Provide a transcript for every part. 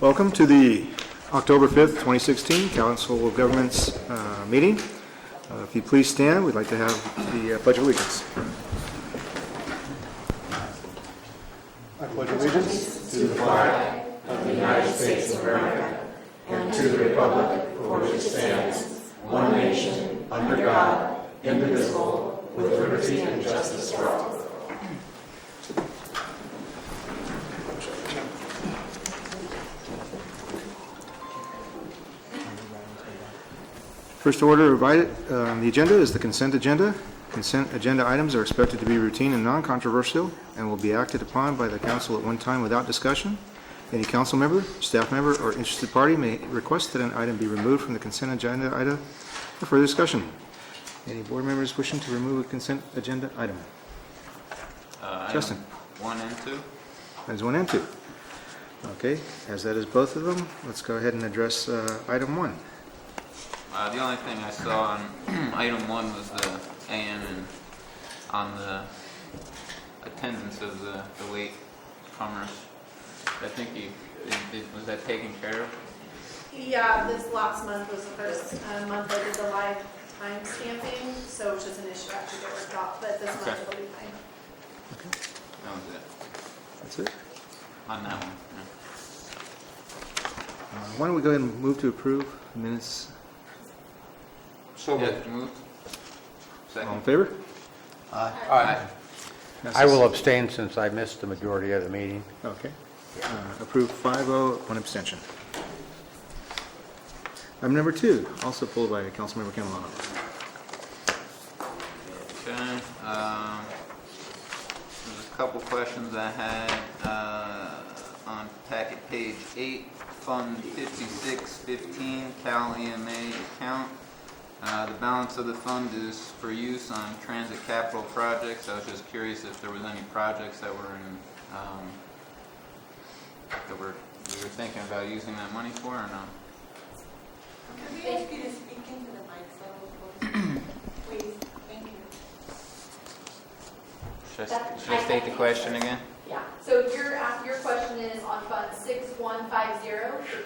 Welcome to the October 5th, 2016 Council of Governments meeting. If you please stand, we'd like to have the Pledge of Allegiance. I pledge allegiance to the flag of the United States of America and to the republic for which it stands, one nation, under God, indivisible, with liberty and justice for all. First order on the agenda is the consent agenda. Consent agenda items are expected to be routine and non-controversial and will be acted upon by the council at one time without discussion. Any council member, staff member, or interested party may request that an item be removed from the consent agenda item for further discussion. Any board members wishing to remove a consent agenda item? Justin? 1 and 2. Items 1 and 2. Okay, as that is both of them, let's go ahead and address item 1. The only thing I saw on item 1 was the AM and on the attendance of the late comers. I think was that taken care of? Yeah, this last month was the first month I did the live time stamping, so it's just an issue I have to get worked out, but this month it'll be fine. Okay, That was it. that's it. On that one. Why don't we go ahead and move to approve minutes? So moved. All in Second. favor? Aye. I will abstain since I missed the majority of the meeting. Okay. Approved 5-0, one abstention. Item number 2, also pulled by Councilmember Camelano. Okay. There's a couple questions I had on packet page 8, Fund 5615, Cal EMA account. The balance of the fund is for use on transit capital projects. I was just curious if there was any projects that were in we were thinking about using that money for, or not? Could we ask you to speak into the mic, so please? Thank you. Should I state the question again? Yeah, so your question is on Fund 6150,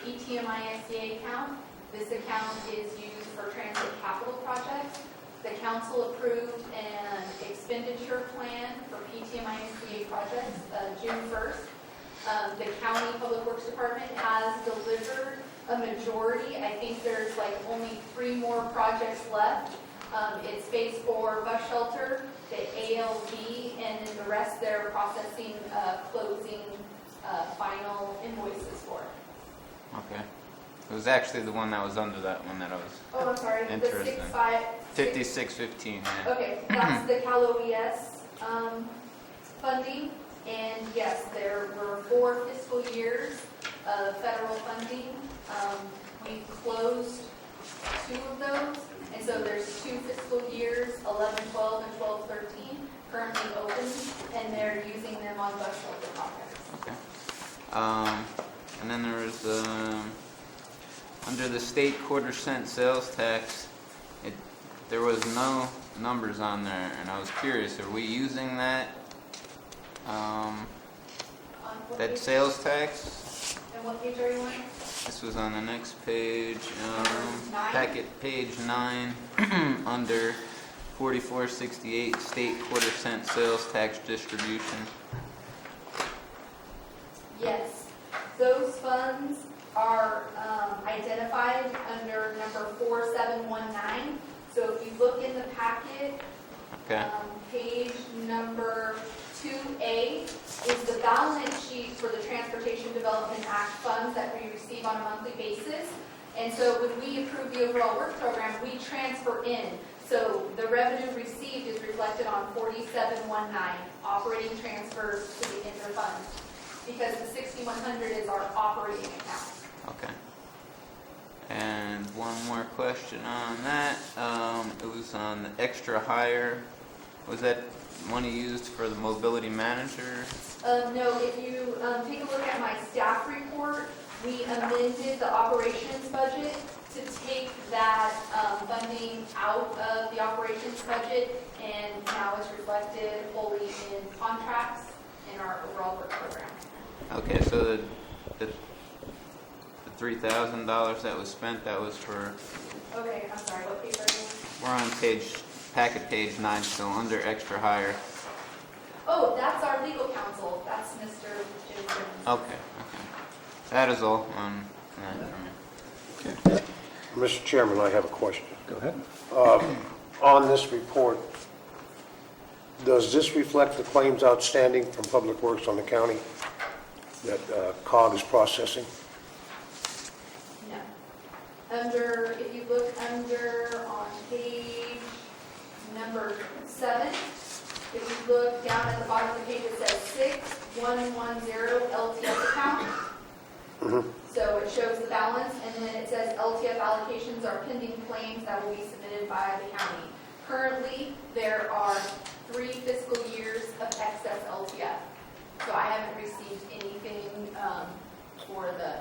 the PTMISDA account. This account is used for transit capital projects. The council approved an expenditure plan for PTMISDA projects June 1st. The county public works department has delivered a majority. I think there's like only 3 more projects left. It's phase 4 bus shelter, the ALV, and then the rest they're processing closing final invoices for. Okay. It was actually the one that was under that one that I was Oh, I'm sorry. interested in. The 5615, yeah. Okay, that's the CalOES funding. And yes, there were 4 fiscal years of federal funding. We closed 2 of those. And so there's 2 fiscal years, 11-12 and 12-13, currently open. And they're using them on bus shelter projects. Okay. And then there was, under the state quarter-cent sales tax, there was no numbers on there, and I was curious, are we using that that sales tax? And what page are you on? This was on the next page, 9? packet page 9, under 4468, state quarter-cent sales tax distribution. Yes, those funds are identified under number 4719. So if you look in the packet, Okay. Page number 2A is the balance sheet for the Transportation Development Act funds that we receive on a monthly basis. And so when we approve the overall work program, we transfer in. So the revenue received is reflected on 4719, operating transfers to the interfund, because the 6100 is our operating account. Okay. And one more question on that. It was on the extra hire. Was that money used for the mobility manager? No, if you take a look at my staff report, we amended the operations budget to take that funding out of the operations budget, and now it's reflected wholly in contracts in our overall work program. Okay, so the $3,000 that was spent, that was for, Okay, I'm sorry, what paper are you we're on packet page 9 still, under extra hire. on? Oh, that's our legal counsel. That's Mr. Jason. Okay. That is all on that for me. Mr. Chairman, I have a question. Go ahead. On this report, does this reflect the claims outstanding from Public Works on the county that COG is processing? No. If you look on page number 7, if you look down at the bottom of the page, it says 6110 LTF account. So it shows the balance, and then it says LTF allocations are pending claims that will be submitted by the county. Currently, there are 3 fiscal years of excess LTF. So I haven't received anything for the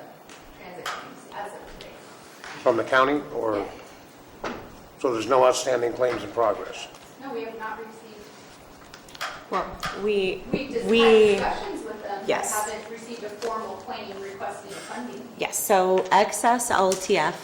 transit claims as of today. From the county, or, so there's no outstanding claims in progress? No, we have not received. Well, we We've just We- had discussions with them, but Yes. haven't received a formal claim requesting funding. yes, so excess LTF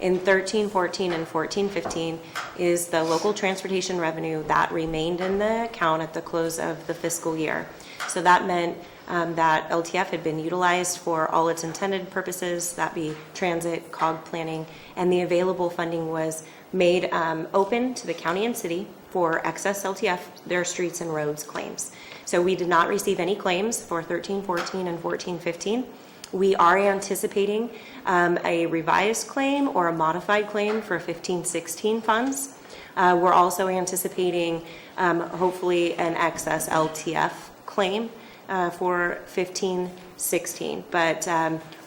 in 13-14 and 14-15 is the local transportation revenue that remained in the account at the close of the fiscal year. So that meant that LTF had been utilized for all its intended purposes, that be transit, COG planning, and the available funding was made open to the county and city for excess LTF, their streets and roads claims. So we did not receive any claims for 13-14 and 14-15. We are anticipating a revised claim or a modified claim for 15-16 funds. We're also anticipating hopefully an excess LTF claim for 15-16, but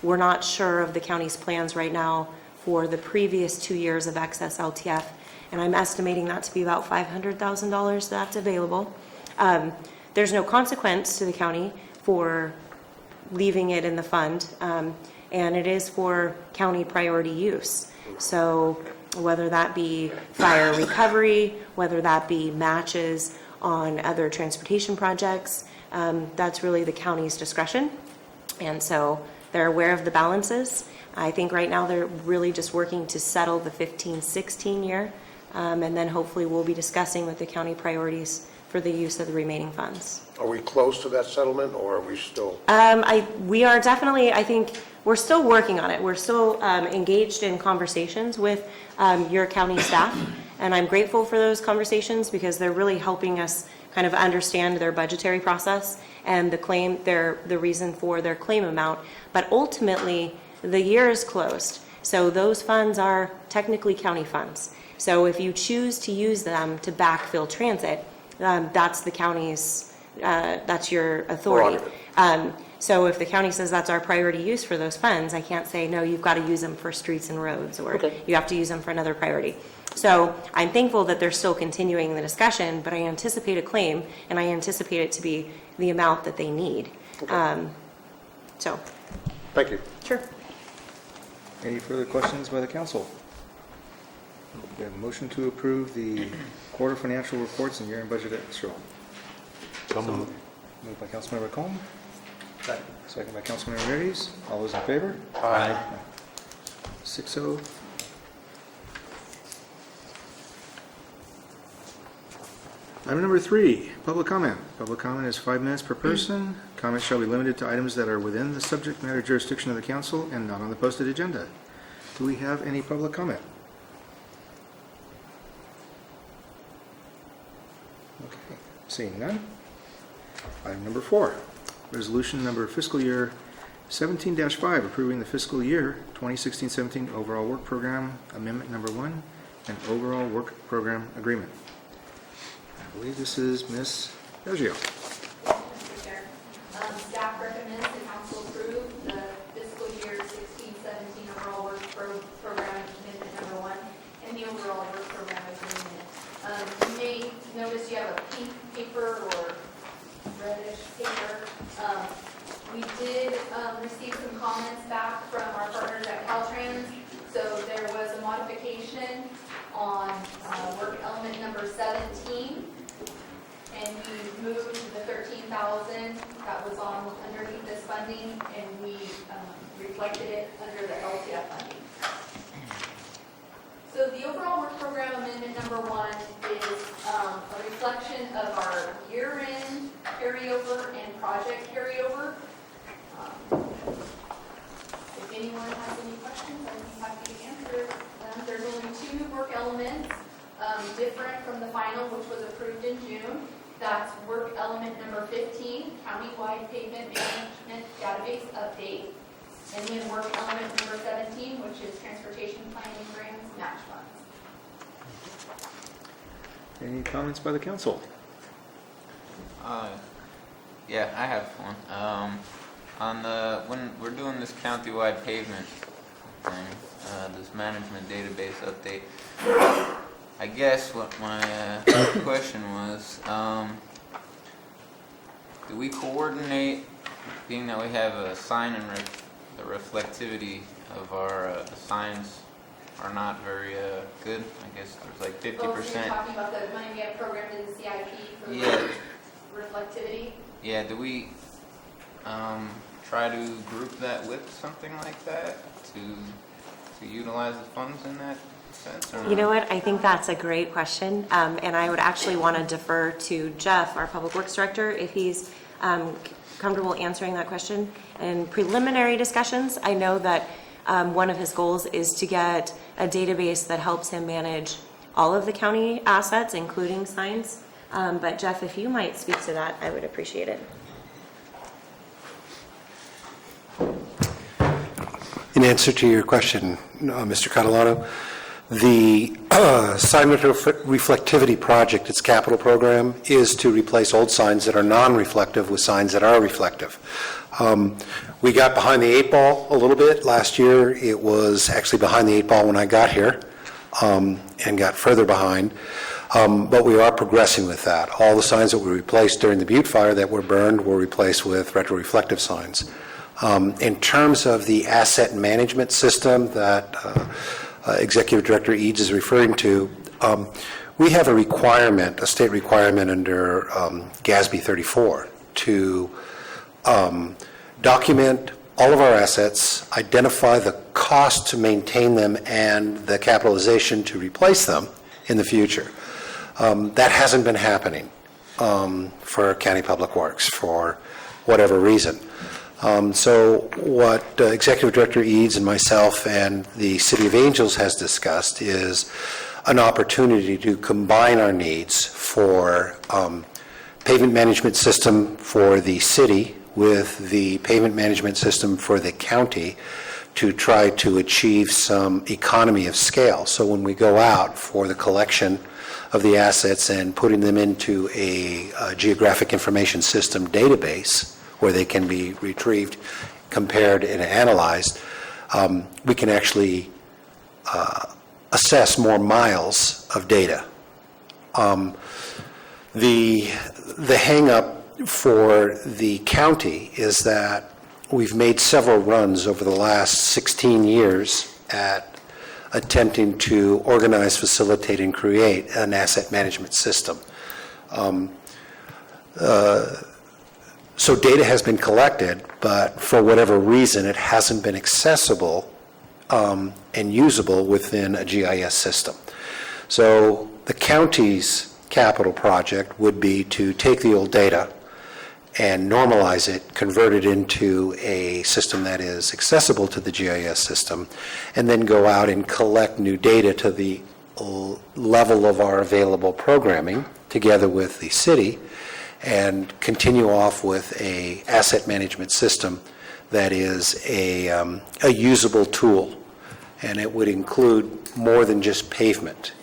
we're not sure of the county's plans right now for the previous 2 years of excess LTF, and I'm estimating that to be about $500,000 that's available. There's no consequence to the county for leaving it in the fund, and it is for county priority use. So whether that be fire recovery, whether that be matches on other transportation projects, that's really the county's discretion. And so they're aware of the balances. I think right now they're really just working to settle the 15-16 year, and then hopefully we'll be discussing with the county priorities for the use of the remaining funds. Are we close to that settlement, or are we still? We are definitely, I think, we're still working on it. We're still engaged in conversations with your county staff, and I'm grateful for those conversations because they're really helping us kind of understand their budgetary process and the reason for their claim amount. But ultimately, the year is closed, so those funds are technically county funds. So if you choose to use them to backfill transit, that's the county's, that's your authority. So if the county says that's our priority use for those funds, I can't say, no, you've got to use them for streets and roads, or you have to use them for another priority. So I'm thankful that they're still continuing the discussion, but I anticipate a claim, and I anticipate it to be the amount that they need. So, Thank you. sure. Any further questions by the council? We have a motion to approve the quarter financial reports and year-end budget extra. So moved. Moved by Councilmember Combs. Second by Councilmember Reyes. All those in favor? Aye. 6-0. Item number 3, public comment. Public comment is 5 minutes per person. Comments shall be limited to items that are within the subject matter jurisdiction of the council and not on the posted agenda. Do we have any public comment? Okay, seeing none. Item number 4, resolution number fiscal year 17-5, approving the fiscal year 2016-17 overall work program amendment number 1 and overall work program agreement. I believe this is Ms. Reggio. Mr. Chair, staff recommends the council approve the fiscal year 16-17 overall work program amendment number 1 and the overall work program agreement. You may notice you have a pink paper or reddish paper. We did receive some comments back from our partners at Caltrans. So there was a modification on work element number 17. And we moved the 13,000 that was on underneath this funding, and we reflected it under the LTF funding. So the overall work program amendment number 1 is a reflection of our year-end carryover and project carryover. If anyone has any questions, I'd be happy to answer them. There's only 2 work elements, different from the final, which was approved in June. That's work element number 15, countywide pavement management database update. And then work element number 17, which is transportation planning grants match funds. Any comments by the council? Yeah, I have one. On the, when we're doing this countywide pavement thing, this management database update, I guess what my question was, do we coordinate, being that we have a sign and the reflectivity of our the signs are not very good. I guess there's like 50%. Oh, so you're talking about the money we have programmed in the CIP for Yeah. reflectivity? Yeah, do we try to group that with something like that to utilize the funds in that sense? Or You know not? what? I think that's a great question, and I would actually want to defer to Jeff, our Public Works Director, if he's comfortable answering that question. In preliminary discussions, I know that one of his goals is to get a database that helps him manage all of the county assets, including signs. But Jeff, if you might speak to that, I would appreciate it. In answer to your question, Mr. Catalano, the sign reflectivity project, its capital program, is to replace old signs that are non-reflective with signs that are reflective. We got behind the 8 ball a little bit. Last year, it was actually behind the 8 ball when I got here, and got further behind. But we are progressing with that. All the signs that were replaced during the Butte fire that were burned were replaced with retroreflective signs. In terms of the asset management system that Executive Director Eads is referring to, we have a requirement, a state requirement under GASB 34 to document all of our assets, identify the cost to maintain them and the capitalization to replace them in the future. That hasn't been happening for County Public Works for whatever reason. So what Executive Director Eads and myself and the City of Angels has discussed is an opportunity to combine our needs for pavement management system for the city with the pavement management system for the county to try to achieve some economy of scale. So when we go out for the collection of the assets and putting them into a geographic information system database where they can be retrieved, compared, and analyzed, we can actually assess more miles of data. The hang-up for the county is that we've made several runs over the last 16 years at attempting to organize, facilitate, and create an asset management system. So data has been collected, but for whatever reason, it hasn't been accessible and usable within a GIS system. So the county's capital project would be to take the old data and normalize it, convert it into a system that is accessible to the GIS system, and then go out and collect new data to the level of our available programming together with the city, and continue off with a asset management system that is a usable tool. And it would include more than just pavement.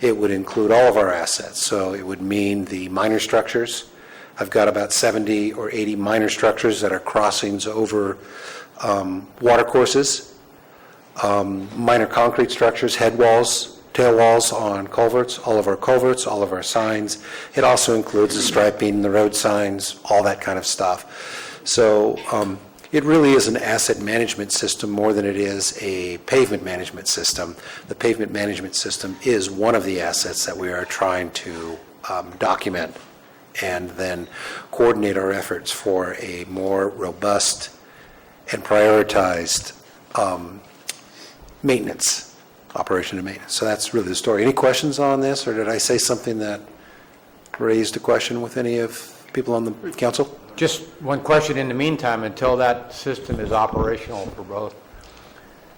It would include all of our assets. So it would mean the minor structures. I've got about 70 or 80 minor structures that are crossings over water courses, minor concrete structures, head walls, tail walls on culverts, all of our signs. It also includes the striping, the road signs, all that kind of stuff. So it really is an asset management system more than it is a pavement management system. The pavement management system is one of the assets that we are trying to document and then coordinate our efforts for a more robust and prioritized maintenance, operation and maintenance. So that's really the story. Any questions on this, or did I say something that raised a question with any of people on the council? Just one question in the meantime, until that system is operational for both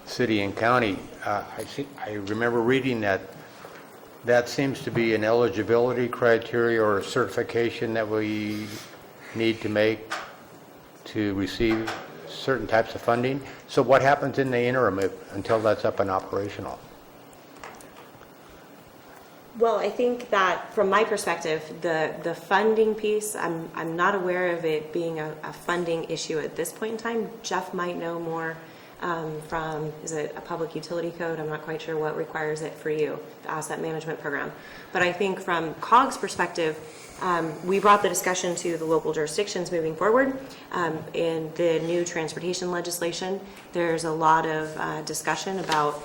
city and county, I remember reading that that seems to be an eligibility criteria or a certification that we need to make to receive certain types of funding. So what happens in the interim until that's up and operational? Well, I think that from my perspective, the funding piece, I'm not aware of it being a funding issue at this point in time. Jeff might know more from, is it a public utility code? I'm not quite sure what requires it for you, the asset management program. But I think from COG's perspective, we brought the discussion to the local jurisdictions moving forward. In the new transportation legislation, there's a lot of discussion about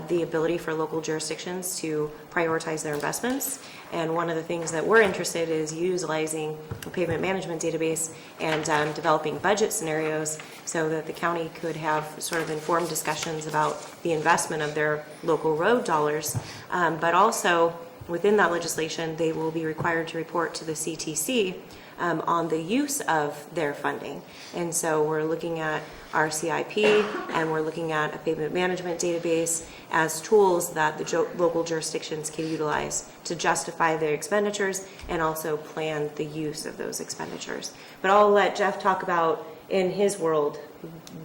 the ability for local jurisdictions to prioritize their investments. And one of the things that we're interested in is utilizing a pavement management database and developing budget scenarios so that the county could have sort of informed discussions about the investment of their local road dollars. But also within that legislation, they will be required to report to the CTC on the use of their funding. And so we're looking at our CIP and we're looking at a pavement management database as tools that the local jurisdictions can utilize to justify their expenditures and also plan the use of those expenditures. But I'll let Jeff talk about in his world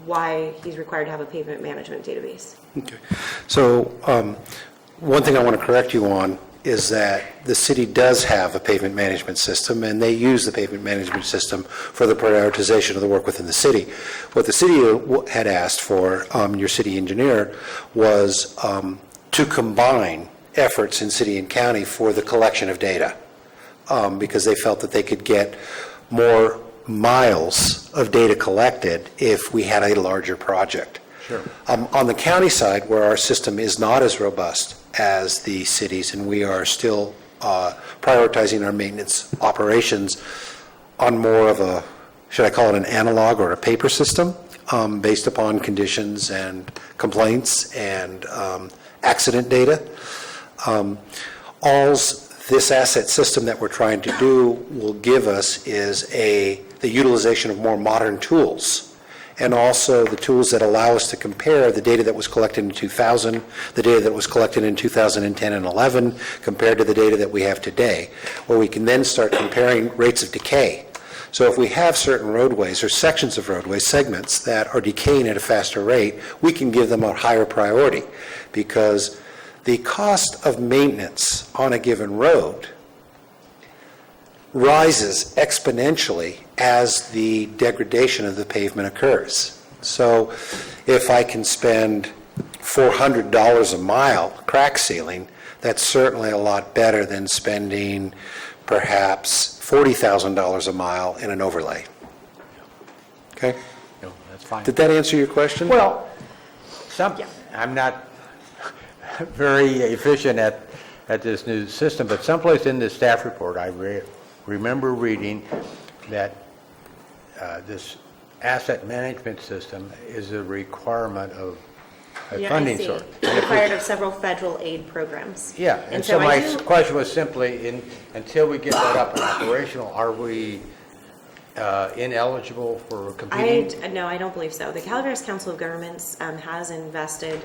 why he's required to have a pavement management database. Okay. So one thing I want to correct you on is that the city does have a pavement management system, and they use the pavement management system for the prioritization of the work within the city. What the city had asked for, your city engineer, was to combine efforts in city and county for the collection of data, because they felt that they could get more miles of data collected if we had a larger project. Sure. On the county side, where our system is not as robust as the cities, and we are still prioritizing our maintenance operations on more of a, should I call it an analog or a paper system, based upon conditions and complaints and accident data. All this asset system that we're trying to do will give us is the utilization of more modern tools, and also the tools that allow us to compare the data that was collected in 2000, the data that was collected in 2010 and 11, compared to the data that we have today, where we can then start comparing rates of decay. So if we have certain roadways or sections of roadways, segments that are decaying at a faster rate, we can give them a higher priority, because the cost of maintenance on a given road rises exponentially as the degradation of the pavement occurs. So if I can spend $400 a mile crack sealing, that's certainly a lot better than spending perhaps $40,000 a mile in an overlay. Okay? No, that's fine. Did that answer your question? Well, I'm not very efficient at this new system, but someplace in the staff report, I remember reading that this asset management system is a requirement of a funding source. It's required of several federal aid programs. Yeah, and so I my do- question was simply, until we get that up and operational, are we ineligible for competing? No, I don't believe so. The Calaveras Council of Governments has invested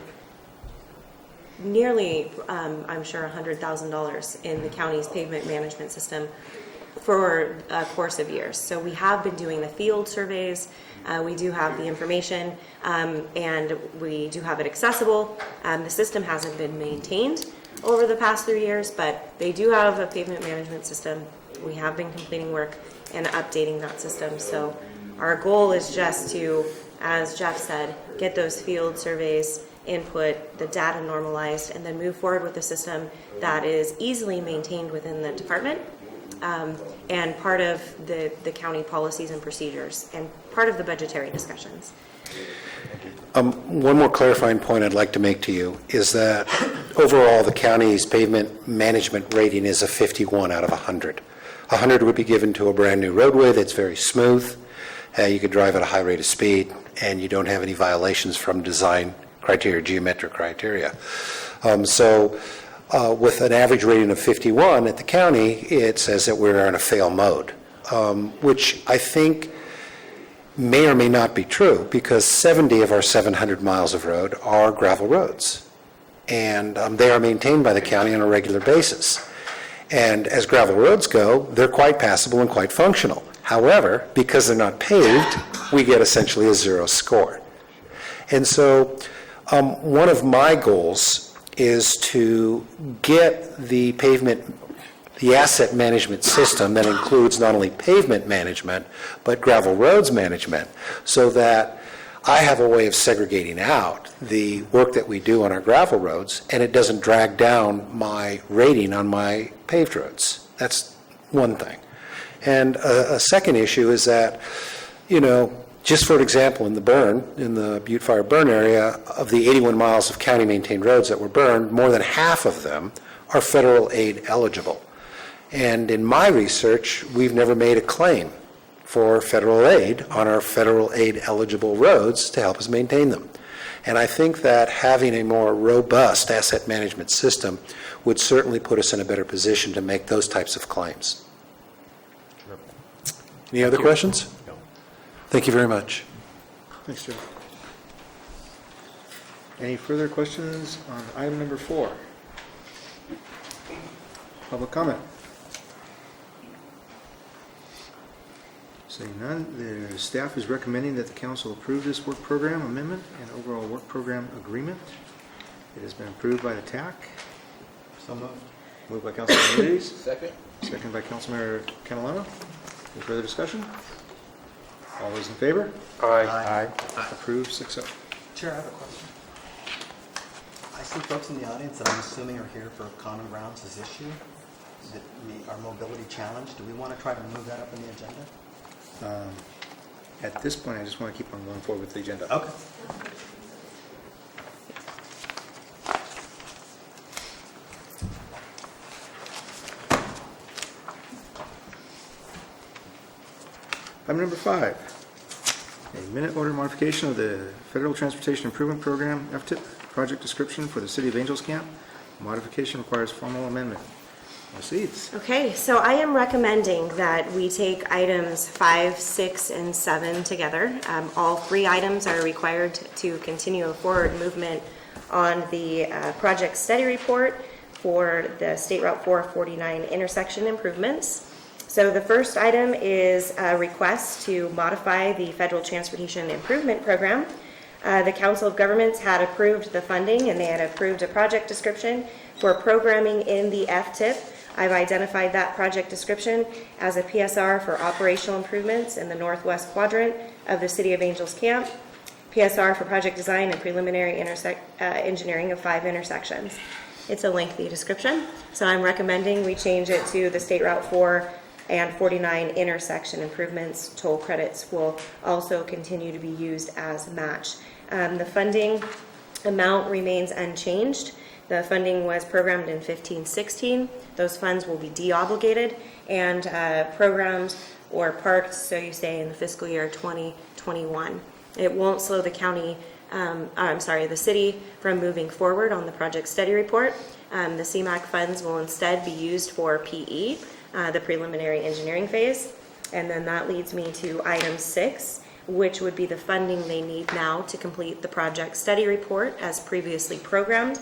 nearly, I'm sure, $100,000 in the county's pavement management system for a course of years. So we have been doing the field surveys, we do have the information, and we do have it accessible. The system hasn't been maintained over the past 3 years, but they do have a pavement management system. We have been completing work and updating that system. So our goal is just to, as Jeff said, get those field surveys, input, the data normalized, and then move forward with a system that is easily maintained within the department, and part of the county policies and procedures, and part of the budgetary discussions. One more clarifying point I'd like to make to you is that overall the county's pavement management rating is a 51 out of 100. 100 would be given to a brand-new roadway that's very smooth. You could drive at a high rate of speed, and you don't have any violations from design criteria, geometric criteria. With an average rating of 51 at the county, it says that we're in a fail mode, which I think may or may not be true, because 70 of our 700 miles of road are gravel roads, and they are maintained by the county on a regular basis. And as gravel roads go, they're quite passable and quite functional. However, because they're not paved, we get essentially a 0 score. And so one of my goals is to get the asset management system that includes not only pavement management, but gravel roads management, so that I have a way of segregating out the work that we do on our gravel roads, and it doesn't drag down my rating on my paved roads. That's one thing. And a second issue is that, just for example, in the Butte Fire burn area, of the 81 miles of county-maintained roads that were burned, more than half of them are federal aid eligible. And in my research, we've never made a claim for federal aid on our federal aid eligible roads to help us maintain them. And I think that having a more robust asset management system would certainly put us in a better position to make those types of claims. Any other questions? No. Thank you very much. Thanks, Joe. Any further questions on item number 4? Public comment? Seeing none, the staff is recommending that the council approve this work program amendment and overall work program agreement. It has been approved by the TAC. So moved. Moved by Councilmember Lees. Second. Second by Councilmember Catalano. Any further discussion? All those in favor? Aye. Approved 6-0. Chair, I have a question. I see folks in the audience that I'm assuming are here for Common Grounds' issue, that our mobility challenge. Do we want to try to move that up in the agenda? At this point, I just want to keep on going forward with the agenda. Okay. Item number 5, a minute order modification of the Federal Transportation Improvement Program, FTIP, project description for the City of Angels Camp. Modification requires formal amendment. Ms. Eads. Okay, so I am recommending that we take items 5, 6, and 7 together. All 3 items are required to continue a forward movement on the project study report for the State Route 449 intersection improvements. So the first item is a request to modify the Federal Transportation Improvement Program. The Council of Governments had approved the funding, and they had approved a project description for programming in the FTIP. I've identified that project description as a PSR for operational improvements in the northwest quadrant of the City of Angels Camp, PSR for project design and preliminary engineering of 5 intersections. It's a lengthy description, so I'm recommending we change it to the State Route 4 and 49 intersection improvements. Toll credits will also continue to be used as match. The funding amount remains unchanged. The funding was programmed in 15-16. Those funds will be deobligated and programmed or parked, so you say, in the fiscal year 2021. It won't slow the the city from moving forward on the project study report. The CMAQ funds will instead be used for PE, the preliminary engineering phase. And then that leads me to item 6, which would be the funding they need now to complete the project study report as previously programmed.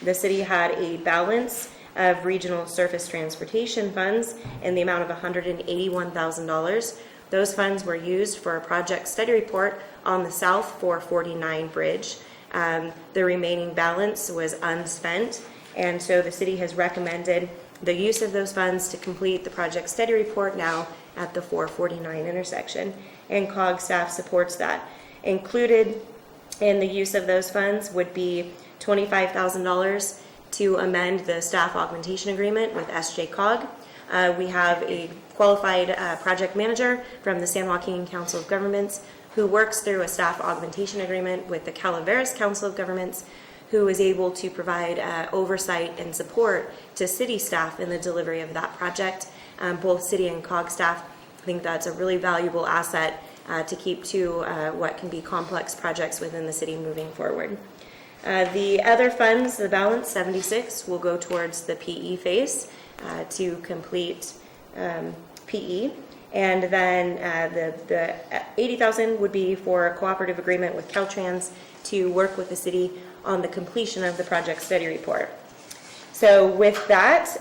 The city had a balance of regional surface transportation funds in the amount of $181,000. Those funds were used for a project study report on the South 449 bridge. The remaining balance was unspent, and so the city has recommended the use of those funds to complete the project study report now at the 449 intersection, and COG staff supports that. Included in the use of those funds would be $25,000 to amend the staff augmentation agreement with SJCOG. We have a qualified project manager from the San Joaquin Council of Governments who works through a staff augmentation agreement with the Calaveras Council of Governments, who is able to provide oversight and support to city staff in the delivery of that project. both city and COG staff. I think that's a really valuable asset to keep to what can be complex projects within the city moving forward. The other funds, the balance, 76, will go towards the PE phase to complete PE. And then the 80,000 would be for a cooperative agreement with Caltrans to work with the city on the completion of the project study report. So with that,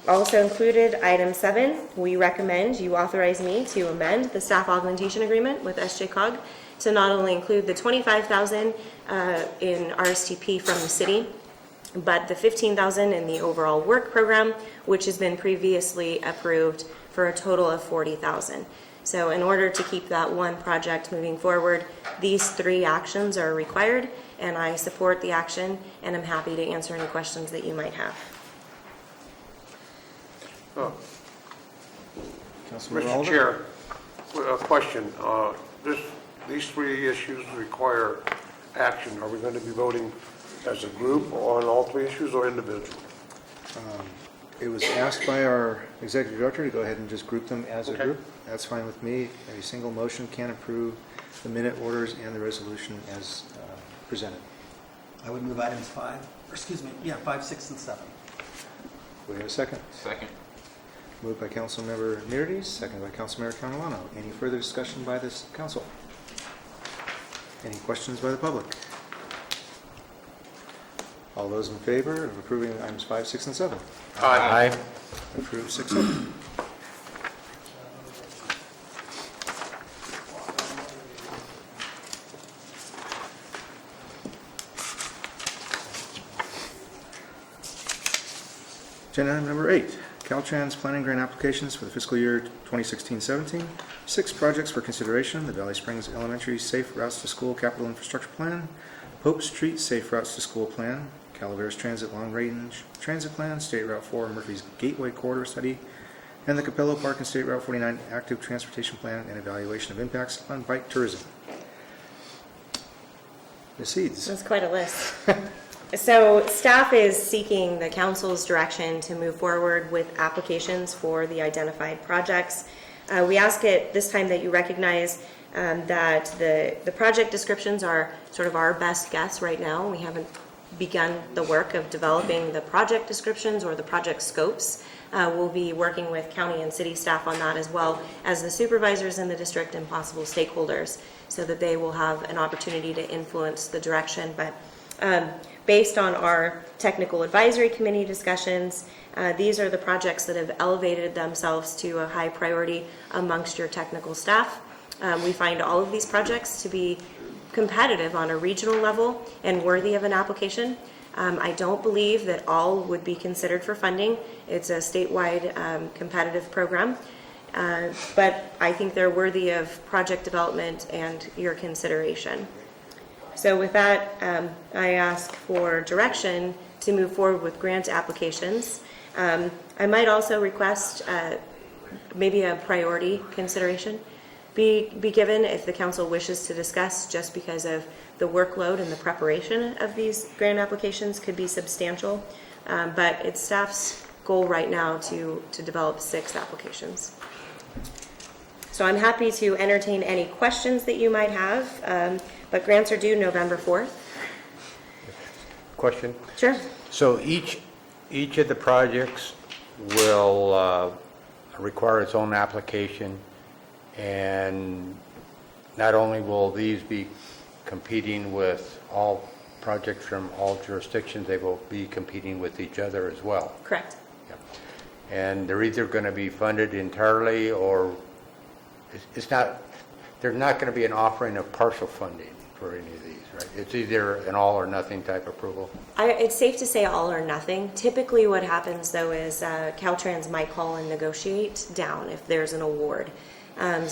also included item 7, we recommend you authorize me to amend the staff augmentation agreement with SJCOG to not only include the 25,000 in RSTP from the city, but the 15,000 in the overall work program, which has been previously approved for a total of 40,000. So in order to keep that one project moving forward, these 3 actions are required, and I support the action, and I'm happy to answer any questions that you might have. Councilmember Mr. Oliver? Chair, a question. These 3 issues require action. Are we going to be voting as a group on all 3 issues or individually? It was asked by our executive director to go ahead and just group them as a Okay. group. That's fine with me. A single motion can approve the minute orders and the resolution as presented. I would move items 5, 6, and 7. Do we have a second? Second. Moved by Councilmember Mirides, seconded by Councilmember Catalano. Any further discussion by this council? Any questions by the public? All those in favor of approving items 5, 6, and 7? Aye. Approved 6, 7. Agenda item number 8, Caltrans planning grant applications for the fiscal year 2016-17. 6 projects for consideration: the Valley Springs Elementary Safe Routes to School Capital Infrastructure Plan, Pope Street Safe Routes to School Plan, Calaveras Transit Long Range Transit Plan, State Route 4 Murphy's Gateway Corridor Study, and the Capello Park and State Route 49 Active Transportation Plan and Evaluation of Impacts on Bike Tourism. Ms. Seeds. That's quite a list. So staff is seeking the council's direction to move forward with applications for the identified projects. We ask at this time that you recognize that the project descriptions are sort of our best guess right now. We haven't begun the work of developing the project descriptions or the project scopes. We'll be working with county and city staff on that, as well as the supervisors in the district and possible stakeholders, so that they will have an opportunity to influence the direction. But based on our technical advisory committee discussions, these are the projects that have elevated themselves to a high priority amongst your technical staff. We find all of these projects to be competitive on a regional level and worthy of an application. I don't believe that all would be considered for funding. It's a statewide competitive program, but I think they're worthy of project development and your consideration. So with that, I ask for direction to move forward with grant applications. I might also request maybe a priority consideration be given if the council wishes to discuss, just because of the workload and the preparation of these grant applications could be substantial. But it's staff's goal right now to develop 6 applications. So I'm happy to entertain any questions that you might have, but grants are due November 4th. Question? Sure. So each of the projects will require its own application, and not only will these be competing with all projects from all jurisdictions, they will be competing with each other as well. Correct. Yep. And they're either going to be funded entirely, or it's not, there's not going to be an offering of partial funding for any of these, right? It's either an all or nothing type approval. It's safe to say all or nothing. Typically what happens though is Caltrans might call and negotiate down if there's an award. And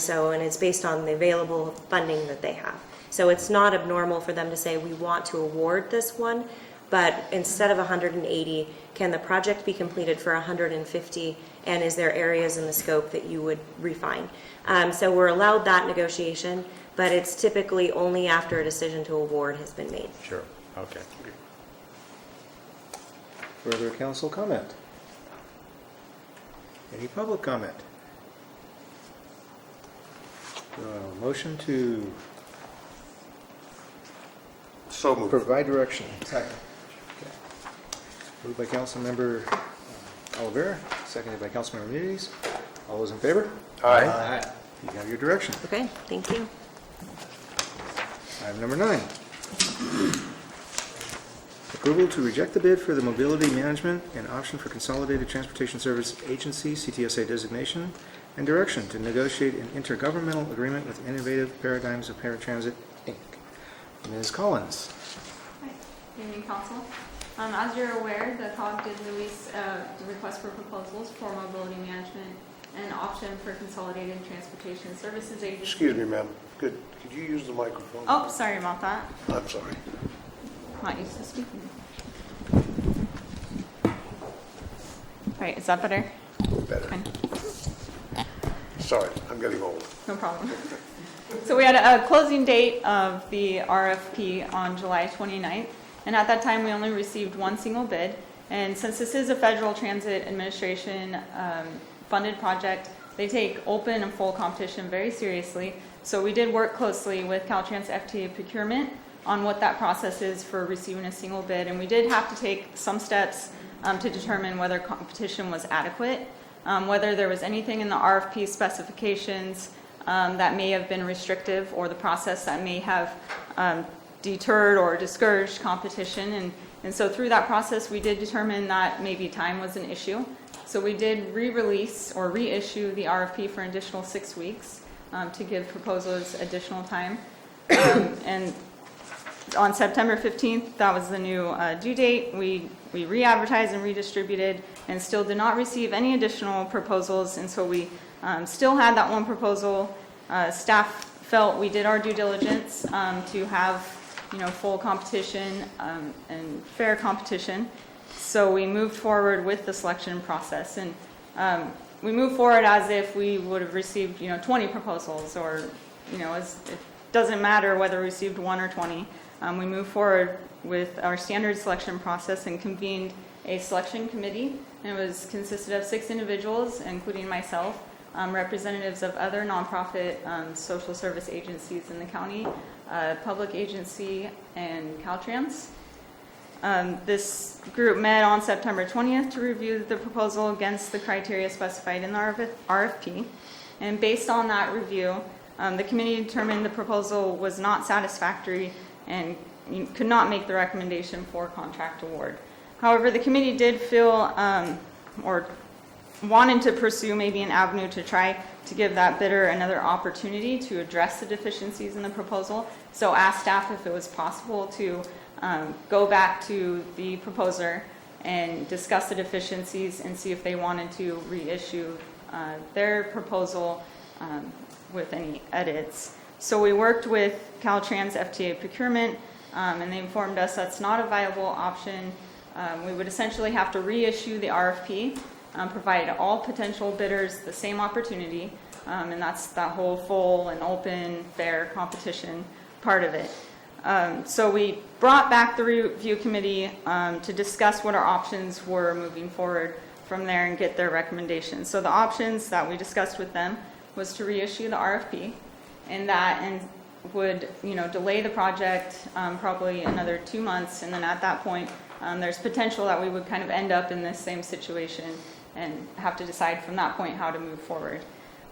it's based on the available funding that they have. So it's not abnormal for them to say, we want to award this one, but instead of 180, can the project be completed for 150? And is there areas in the scope that you would refine? So we're allowed that negotiation, but it's typically only after a decision to award has been made. Sure. Okay. Further council comment? Any public comment? Motion to So moved. provide direction. Second. Moved by Councilmember Calaveras, seconded by Councilmember Muniz. All those in favor? Aye. You have your direction. Okay, thank you. Item number 9. Approval to reject the bid for the mobility management and option for Consolidated Transportation Service Agency, CTSA designation, and direction to negotiate an intergovernmental agreement with Innovative Paradigms of Paratransit, Inc. Ms. Collins. Hi, good evening, Council. As you're aware, the COG did release the request for proposals for mobility management and option for Consolidated Transportation Services Agency. Excuse me, ma'am. Could you use the microphone? Oh, sorry about that. I'm sorry. Not used to speaking. All right, is that better? Better. Fine. Sorry, I'm getting old. No problem. So we had a closing date of the RFP on July 29th, and at that time, we only received one single bid. And since this is a Federal Transit Administration funded project, they take open and full competition very seriously. So we did work closely with Caltrans FTA procurement on what that process is for receiving a single bid, and we did have to take some steps to determine whether competition was adequate, whether there was anything in the RFP specifications that may have been restrictive, or the process that may have deterred or discouraged competition. And so through that process, we did determine that maybe time was an issue. So we did re-release or reissue the RFP for an additional 6 weeks to give proposals additional time. And on September 15th, that was the new due date. We re-advertised and redistributed and still did not receive any additional proposals. And so we still had that one proposal. Staff felt we did our due diligence to have, full competition and fair competition. So we moved forward with the selection process, and we moved forward as if we would have received, 20 proposals, or, it doesn't matter whether we received 1 or 20. We moved forward with our standard selection process and convened a selection committee, and it was consisted of 6 individuals, including myself, representatives of other nonprofit social service agencies in the county, public agency, and Caltrans. This group met on September 20th to review the proposal against the criteria specified in the RFP. And based on that review, the committee determined the proposal was not satisfactory and could not make the recommendation for contract award. However, the committee did feel or wanted to pursue maybe an avenue to try to give that bidder another opportunity to address the deficiencies in the proposal. So asked staff if it was possible to go back to the proposer and discuss the deficiencies and see if they wanted to reissue their proposal with any edits. So we worked with Caltrans FTA procurement, and they informed us that's not a viable option. We would essentially have to reissue the RFP, provide all potential bidders the same opportunity, and that's that whole full and open, fair competition part of it. So we brought back the review committee to discuss what our options were moving forward from there and get their recommendations. So the options that we discussed with them was to reissue the RFP, and that would delay the project probably another 2 months, and then at that point there's potential that we would kind of end up in this same situation and have to decide from that point how to move forward.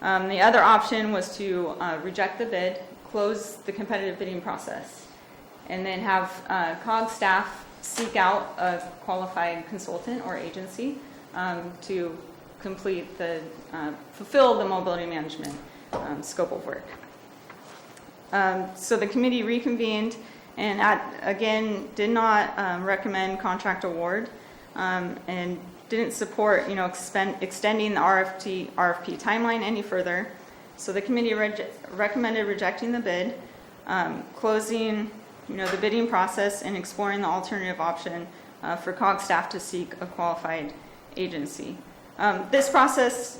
The other option was to reject the bid, close the competitive bidding process, and then have COG staff seek out a qualified consultant or agency to complete fulfill the mobility management scope of work. So the committee reconvened and again did not recommend contract award and didn't support extending the RFP timeline any further. So the committee recommended rejecting the bid, closing the bidding process, and exploring the alternative option for COG staff to seek a qualified agency. This process,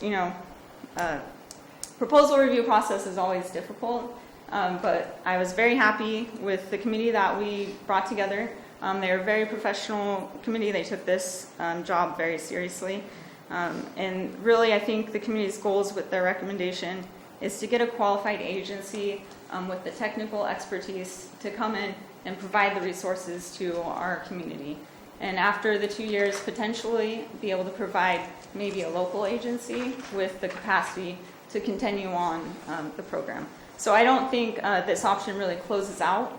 proposal review process is always difficult, but I was very happy with the committee that we brought together. They were a very professional committee. They took this job very seriously. And really, I think the committee's goals with their recommendation is to get a qualified agency with the technical expertise to come in and provide the resources to our community. And after the 2 years, potentially be able to provide maybe a local agency with the capacity to continue on the program. So I don't think this option really closes out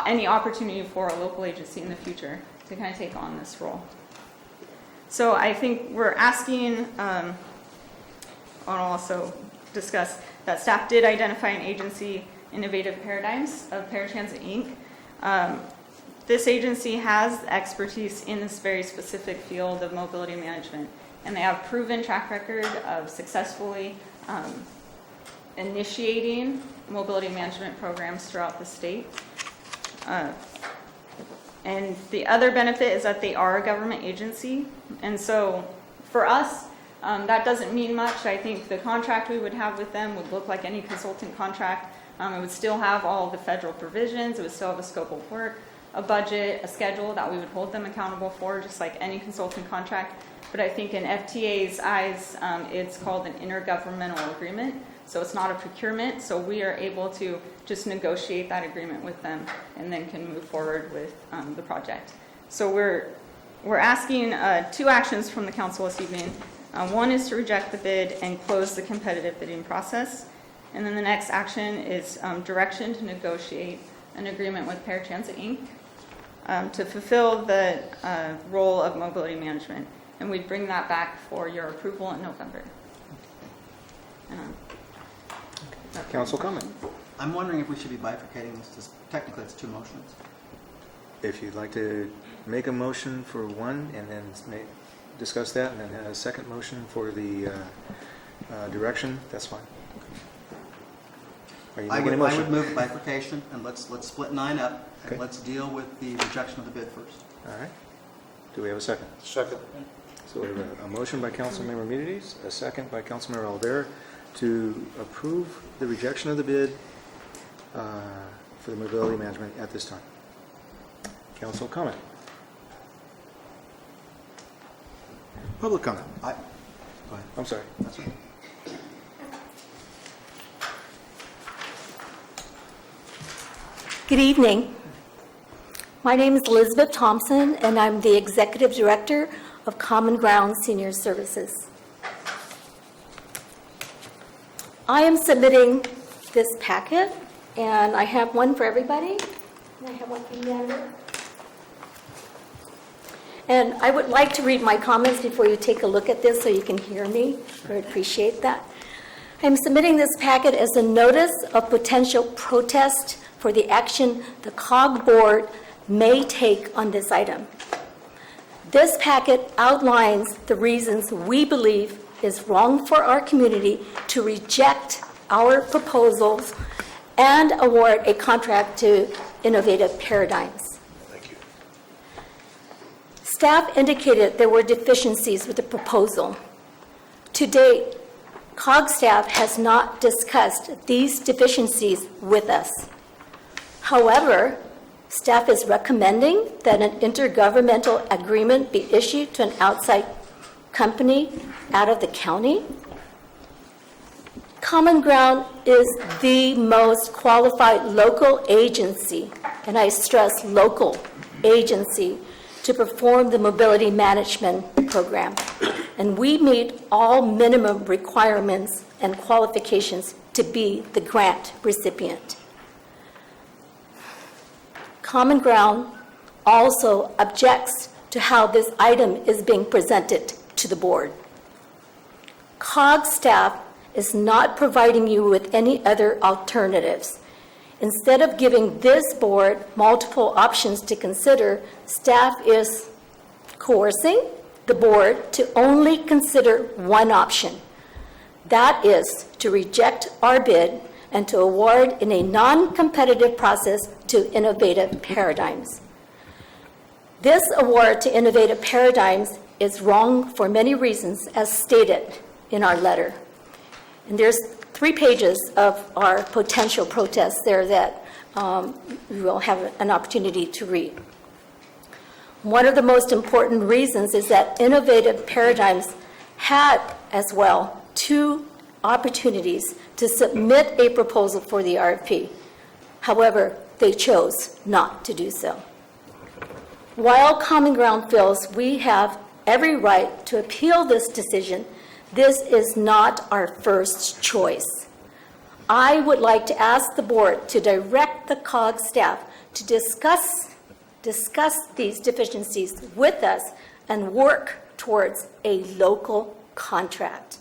any opportunity for a local agency in the future to kind of take on this role. So I think we're asking, I'll also discuss that staff did identify an agency, Innovative Paradigms of Paratransit Inc. This agency has expertise in this very specific field of mobility management, and they have proven track record of successfully initiating mobility management programs throughout the state. And the other benefit is that they are a government agency, and so for us, that doesn't mean much. I think the contract we would have with them would look like any consultant contract. It would still have all the federal provisions, it would still have a scope of work, a budget, a schedule that we would hold them accountable for, just like any consultant contract. But I think in FTA's eyes, it's called an intergovernmental agreement. So it's not a procurement, so we are able to just negotiate that agreement with them and then can move forward with the project. So we're asking 2 actions from the council this evening. One is to reject the bid and close the competitive bidding process. And then the next action is direction to negotiate an agreement with Paratransit Inc. To fulfill the role of mobility management. And we'd bring that back for your approval in November. Council comment. I'm wondering if we should be bifurcating this, technically it's 2 motions. If you'd like to make a motion for one and then discuss that, and then have a second motion for the direction, that's fine. Are you I making a would motion? move bifurcation, and let's split 9 up, Okay. and let's deal with the rejection of the bid first. All right. Do we have a second? Second. So we have a motion by Councilmember Muniz, a second by Councilmember Olvera to approve the rejection of the bid for the mobility management at this time. Council comment. Public comment. Go ahead. I'm sorry. That's right. Good evening. My name is Elizabeth Thompson, and I'm the Executive Director of Common Ground Senior Services. I am submitting this packet, and I have one for everybody, and I have one for you. And I would like to read my comments before you take a look at this so you can hear me. I would appreciate that. I'm submitting this packet as a notice of potential protest for the action the COG board may take on this item. This packet outlines the reasons we believe is wrong for our community to reject our proposals and award a contract to Innovative Paradigms. Thank you. Staff indicated there were deficiencies with the proposal. To date, COG staff has not discussed these deficiencies with us. However, staff is recommending that an intergovernmental agreement be issued to an outside company out of the county. Common Ground is the most qualified local agency, and I stress local agency, to perform the mobility management program. And we meet all minimum requirements and qualifications to be the grant recipient. Common Ground also objects to how this item is being presented to the board. COG staff is not providing you with any other alternatives. Instead of giving this board multiple options to consider, staff is coercing the board to only consider one option. That is to reject our bid and to award in a non-competitive process to Innovative Paradigms. This award to Innovative Paradigms is wrong for many reasons, as stated in our letter. And there's 3 pages of our potential protests there that you will have an opportunity to read. One of the most important reasons is that Innovative Paradigms had as well 2 opportunities to submit a proposal for the RFP. However, they chose not to do so. While Common Ground feels we have every right to appeal this decision, this is not our first choice. I would like to ask the board to direct the COG staff to discuss these deficiencies with us and work towards a local contract.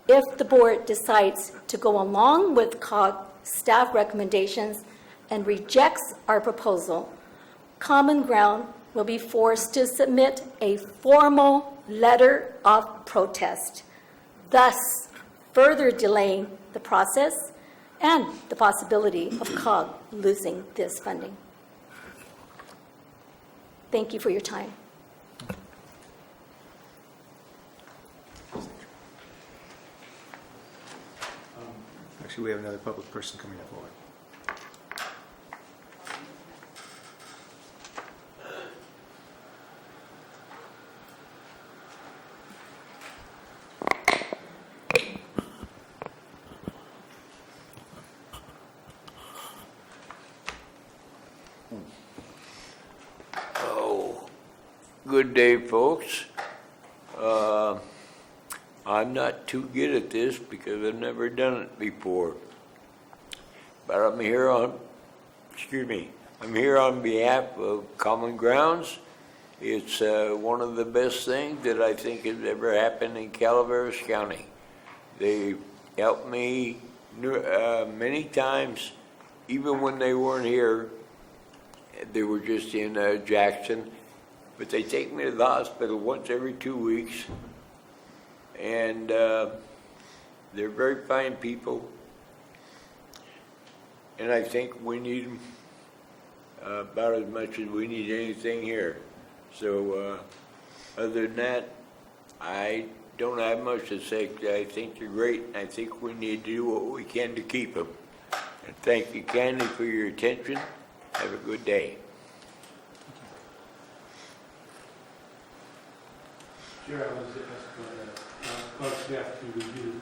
If the board decides to go along with COG staff recommendations and rejects our proposal, Common Ground will be forced to submit a formal letter of protest, thus further delaying the process and the possibility of COG losing this funding. Thank you for your time. Actually, we have another public person coming up forward. Oh, good day, folks. I'm not too good at this because I've never done it before. But I'm here on behalf of Common Grounds. It's one of the best things that I think has ever happened in Calaveras County. They helped me many times, even when they weren't here. They were just in Jackson, but they take me to the hospital once every 2 weeks, and they're very fine people, and I think we need them about as much as we need anything here. So other than that, I don't have much to say. I think they're great, and I think we need to do what we can to keep them. And thank you kindly for your attention. Have a good day. Chair, I was asked COG staff to review the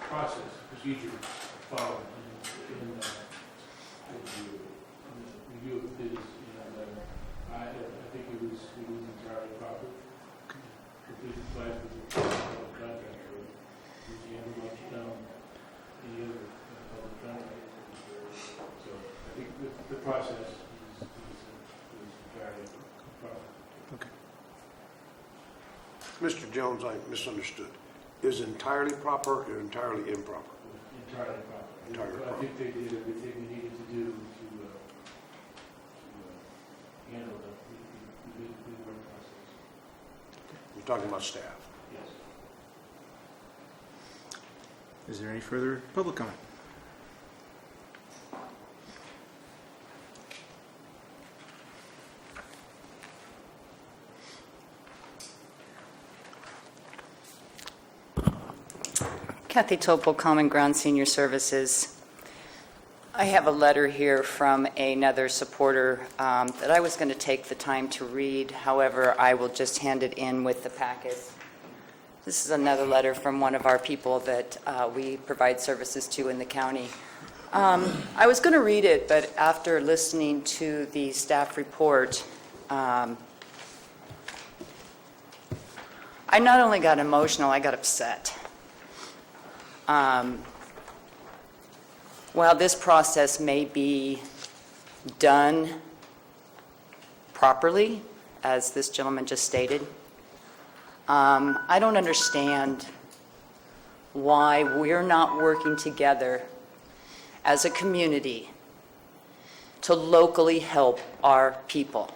process, procedure followed in review of the bids, and I think it was entirely proper. Completely complies with the contract code. We haven't much down any other public contract. So I think the process is entirely proper. Okay. Mr. Jones, I misunderstood. Is entirely proper or entirely improper? Entirely proper. Entirely I proper. think they did everything we needed to do to handle the work process. You're talking about staff. Yes. Is there any further public comment? Kathy Topol, Common Ground Senior Services. I have a letter here from another supporter that I was going to take the time to read. However, I will just hand it in with the packet. This is another letter from one of our people that we provide services to in the county. I was going to read it, but after listening to the staff report, I not only got emotional, I got upset. While this process may be done properly, as this gentleman just stated, I don't understand why we're not working together as a community to locally help our people.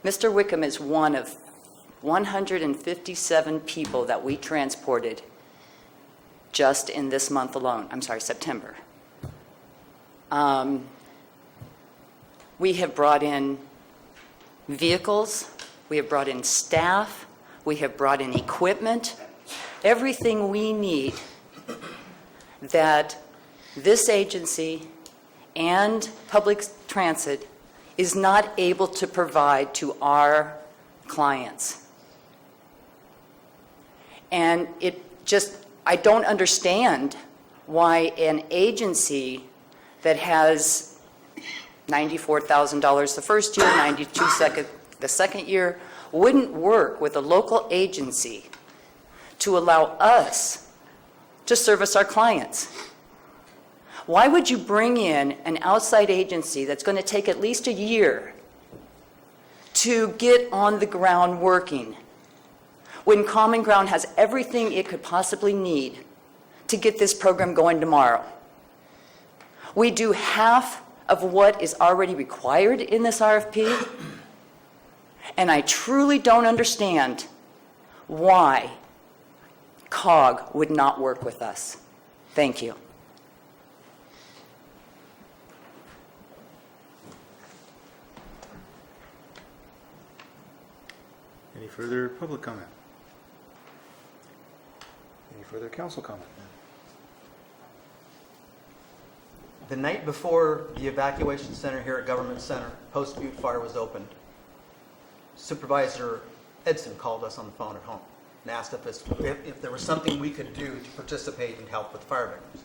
Mr. Wickham is one of 157 people that we transported just in this month alone. I'm sorry, September. We have brought in vehicles, we have brought in staff, we have brought in equipment, everything we need that this agency and public transit is not able to provide to our clients. And I don't understand why an agency that has $94,000 the first year, $92,000 the second year, wouldn't work with a local agency to allow us to service our clients. Why would you bring in an outside agency that's going to take at least a year to get on the ground working when Common Ground has everything it could possibly need to get this program going tomorrow? We do half of what is already required in this RFP, and I truly don't understand why COG would not work with us. Thank you. Any further public comment? Any further council comment? The night before the evacuation center here at Government Center, post-Butte Fire was opened, Supervisor Edson called us on the phone at home and asked if there was something we could do to participate and help with fire victims.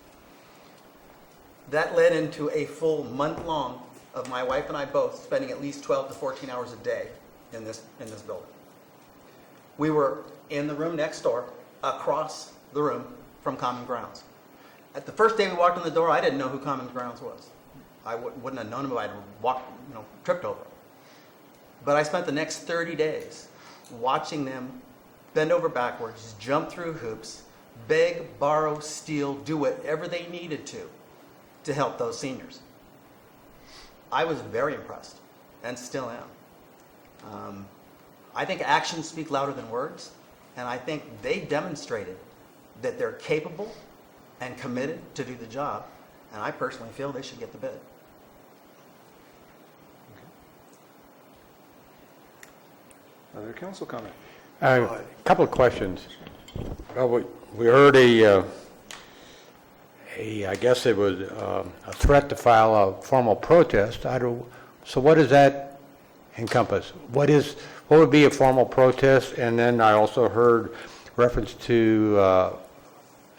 That led into a full month-long of my wife and I both spending at least 12 to 14 hours a day in this building. We were in the room next door, across the room from Common Grounds. At the first day we walked in the door, I didn't know who Common Grounds was. I wouldn't have known him if I'd tripped over him. But I spent the next 30 days watching them bend over backwards, jump through hoops, beg, borrow, steal, do whatever they needed to help those seniors. I was very impressed, and still am. I think actions speak louder than words, and I think they demonstrated that they're capable and committed to do the job, and I personally feel they should get the bid. Other council comment? A couple of questions. Well, we heard I guess it was a threat to file a formal protest. So what does that encompass? What would be a formal protest? And then I also heard reference to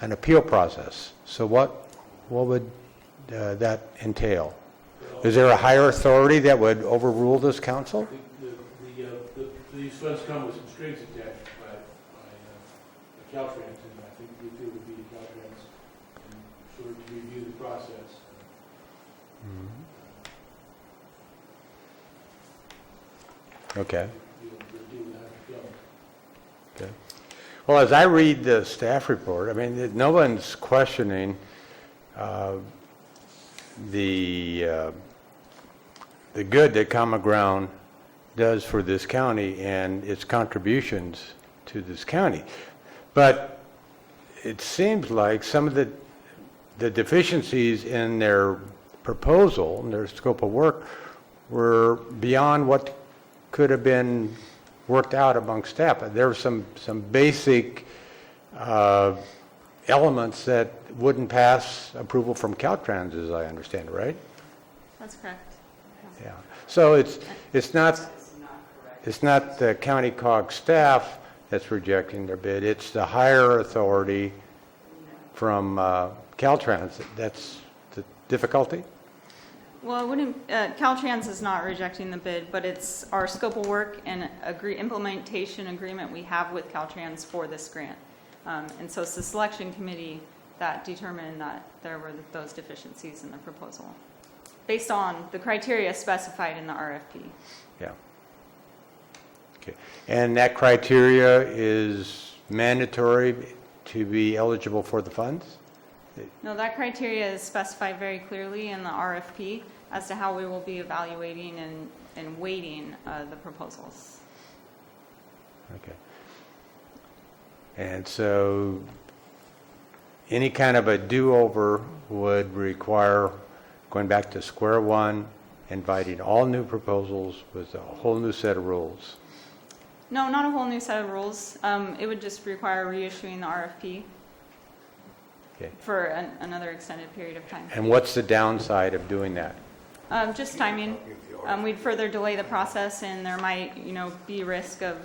an appeal process. So what would that entail? Is there a higher authority that would overrule this council? These funds come with some strings attached by Caltrans, and I think the appeal would be to Caltrans and sort of to review the process. Okay. Deal with how it goes. Okay. Well, as I read the staff report, I mean, no one's questioning the good that Common Ground does for this county and its contributions to this county. But it seems like some of the deficiencies in their proposal and their scope of work were beyond what could have been worked out among staff. There were some basic elements that wouldn't pass approval from Caltrans, as I understand it, right? That's correct. Yeah. So it's not the county COG staff that's rejecting their bid. It's the higher authority from Caltrans. That's the difficulty? Well, it wouldn't, Caltrans is not rejecting the bid, but it's our scope of work and implementation agreement we have with Caltrans for this grant. And so it's the selection committee that determined that there were those deficiencies in the proposal, based on the criteria specified in the RFP. Yeah. Okay. And that criteria is mandatory to be eligible for the funds? No, that criteria is specified very clearly in the RFP as to how we will be evaluating and weighting the proposals. Okay. And so any kind of a do-over would require going back to square one, inviting all new proposals with a whole new set of rules. No, not a whole new set of rules. It would just require reissuing the RFP. Okay. for another extended period of time. And what's the downside of doing that? Just timing. We'd further delay the process, and there might, be risk of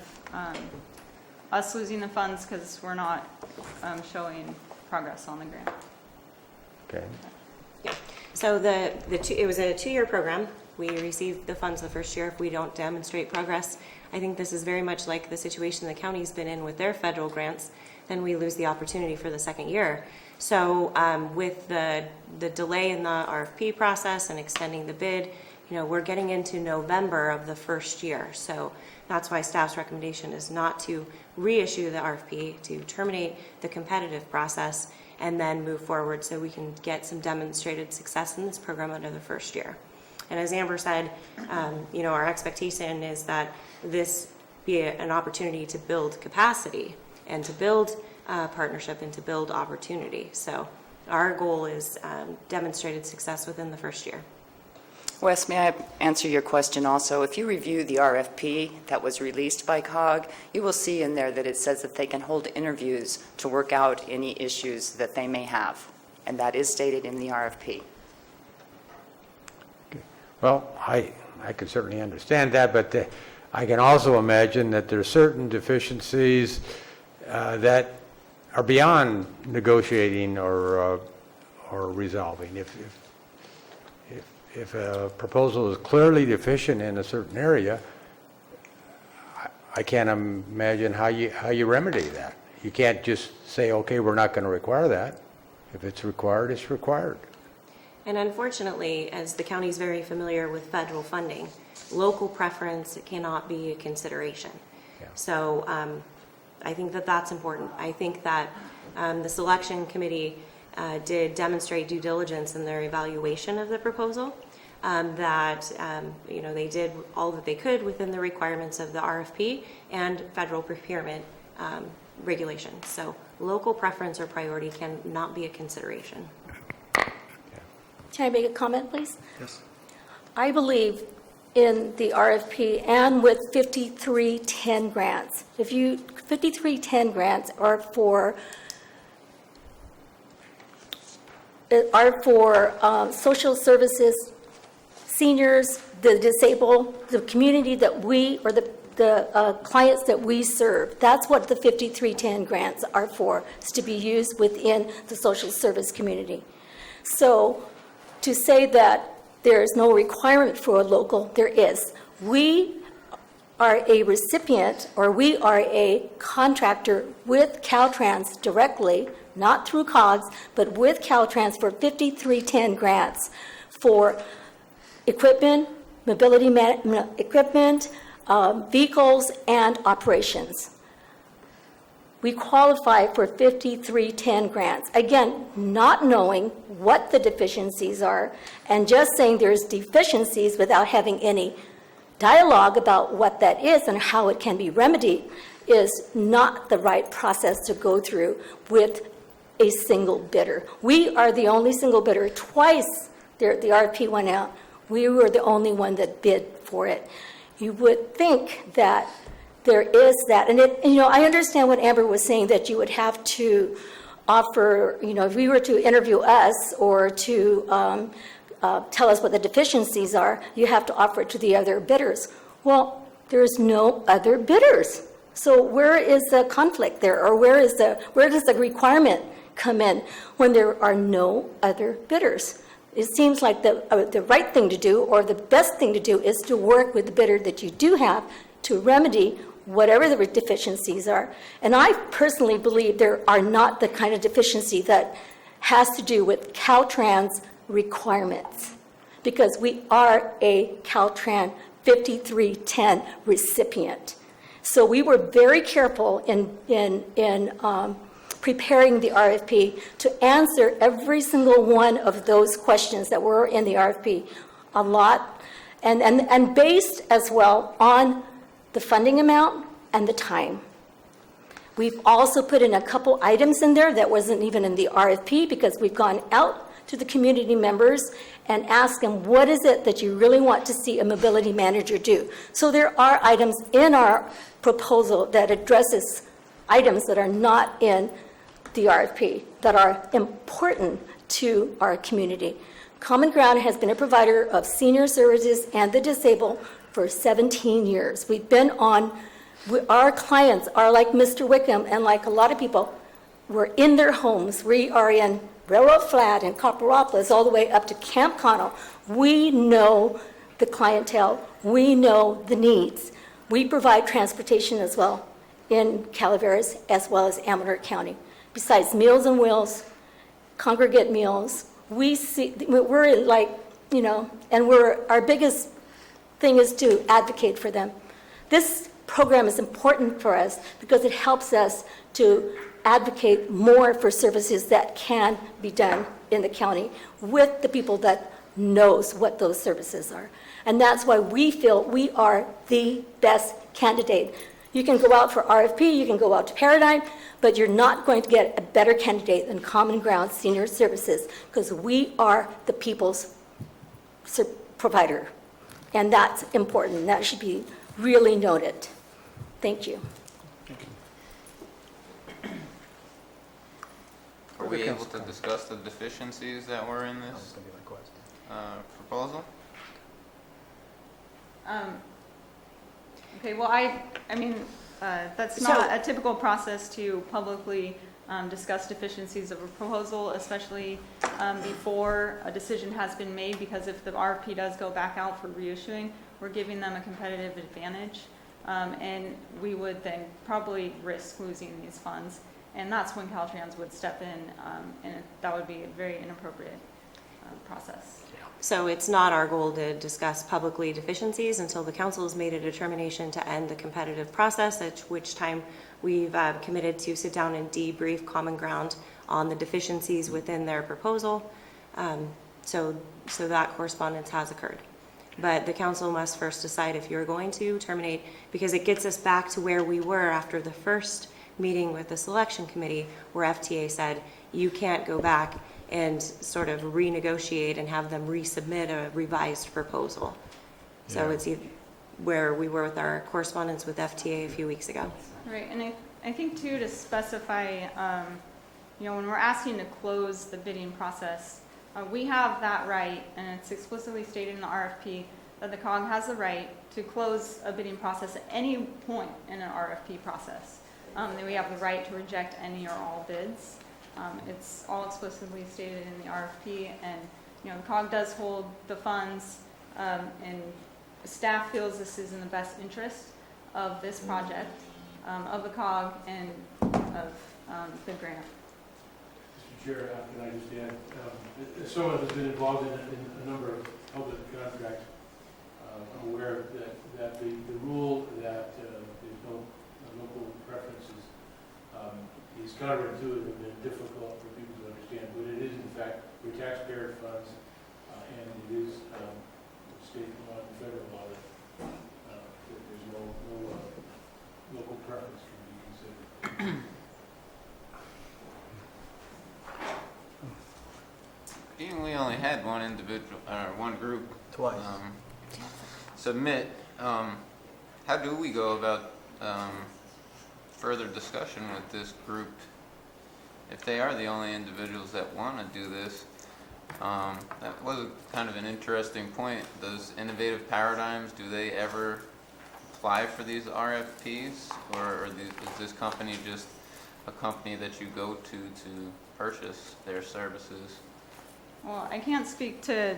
us losing the funds because we're not showing progress on the grant. Okay. Yeah. So it was a 2-year program. We received the funds the first year if we don't demonstrate progress. I think this is very much like the situation the county's been in with their federal grants. Then we lose the opportunity for the second year. So with the delay in the RFP process and extending the bid, we're getting into November of the first year. So that's why staff's recommendation is not to reissue the RFP, to terminate the competitive process, and then move forward so we can get some demonstrated success in this program under the first year. And as Amber said, our expectation is that this be an opportunity to build capacity and to build partnership and to build opportunity. So our goal is demonstrated success within the first year. Wes, may I answer your question also? If you review the RFP that was released by COG, you will see in there that it says that they can hold interviews to work out any issues that they may have. And that is stated in the RFP. Well, I can certainly understand that, but I can also imagine that there are certain deficiencies that are beyond negotiating or resolving. If a proposal is clearly deficient in a certain area, I can't imagine how you remedy that. You can't just say, okay, we're not going to require that. If it's required, it's required. And unfortunately, as the county is very familiar with federal funding, local preference cannot be a consideration. Yeah. So I think that that's important. I think that the selection committee did demonstrate due diligence in their evaluation of the proposal, that they did all that they could within the requirements of the RFP and federal procurement regulations. So local preference or priority cannot be a consideration. Can I make a comment, please? Yes. I believe in the RFP and with 5310 grants. 5310 grants are for social services, seniors, the disabled, the community that we, or the clients that we serve. That's what the 5310 grants are for, is to be used within the social service community. So to say that there is no requirement for a local, there is. We are a recipient, or we are a contractor with Caltrans directly, not through COGS, but with Caltrans for 5310 grants for equipment, mobility equipment, vehicles, and operations. We qualify for 5310 grants. Again, not knowing what the deficiencies are and just saying there's deficiencies without having any dialogue about what that is and how it can be remedied is not the right process to go through with a single bidder. We are the only single bidder. Twice the RFP went out. We were the only one that bid for it. You would think that there is that, and I understand what Amber was saying, that you would have to offer, if we were to interview us or to tell us what the deficiencies are, you have to offer it to the other bidders. Well, there's no other bidders. So where is the conflict there, or where does the requirement come in when there are no other bidders? It seems like the right thing to do, or the best thing to do, is to work with the bidder that you do have to remedy whatever the deficiencies are. And I personally believe there are not the kind of deficiency that has to do with Caltrans requirements, because we are a Caltrans 5310 recipient. So we were very careful in preparing the RFP to answer every single one of those questions that were in the RFP, a lot, and based as well on the funding amount and the time. We've also put in a couple items in there that wasn't even in the RFP, because we've gone out to the community members and asked them, what is it that you really want to see a mobility manager do? So there are items in our proposal that addresses items that are not in the RFP that are important to our community. Common Ground has been a provider of senior services and the disabled for 17 years. We've been on, our clients are like Mr. Wickham and like a lot of people, we're in their homes. We are in Railroad Flat and Copperopolis all the way up to Camp Connell. We know the clientele. We know the needs. We provide transportation as well in Calaveras as well as Amador County. Besides Meals on Wheels, congregate meals, we're in like, you know, and our biggest thing is to advocate for them. This program is important for us because it helps us to advocate more for services that can be done in the county with the people that knows what those services are. And that's why we feel we are the best candidate. You can go out for RFP, you can go out to Paradigm, but you're not going to get a better candidate than Common Ground Senior Services because we are the people's provider. And that's important. That should be really noted. Thank you. Are we able to discuss the deficiencies that were in this proposal? Okay, well, I mean, that's not a typical process to publicly discuss deficiencies of a proposal, especially before a decision has been made, because if the RFP does go back out for reissuing, we're giving them a competitive advantage, and we would then probably risk losing these funds. And that's when Caltrans would step in, and that would be a very inappropriate process. So it's not our goal to discuss publicly deficiencies until the council has made a determination to end the competitive process, at which time we've committed to sit down and debrief Common Ground on the deficiencies within their proposal. So that correspondence has occurred. But the council must first decide if you're going to terminate, because it gets us back to where we were after the first meeting with the selection committee, where FTA said you can't go back and sort of renegotiate and have them resubmit a revised proposal. So it's where we were with our correspondence with FTA a few weeks ago. Right, and I think too, to specify, you know, when we're asking to close the bidding process, we have that right, and it's explicitly stated in the RFP that the COG has the right to close a bidding process at any point in an RFP process. Then we have the right to reject any or all bids. It's all explicitly stated in the RFP, and you know the COG does hold the funds, and staff feels this is in the best interest of this project, of the COG, and of the grant. Mr. Chair, can I just add, as someone who's been involved in a number of public contracts, I'm aware that the rule that there's no local preferences is counterintuitive and difficult for people to understand, but it is in fact for taxpayer funds, and it is state law and federal law that there's no local preference can be considered. Being we only had one individual, or one group Twice. Submit, how do we go about further discussion with this group? If they are the only individuals that want to do this, that was kind of an interesting point. Does Innovative Paradigms, do they ever apply for these RFPs, or is this company just a company that you go to purchase their services? Well, I can't speak to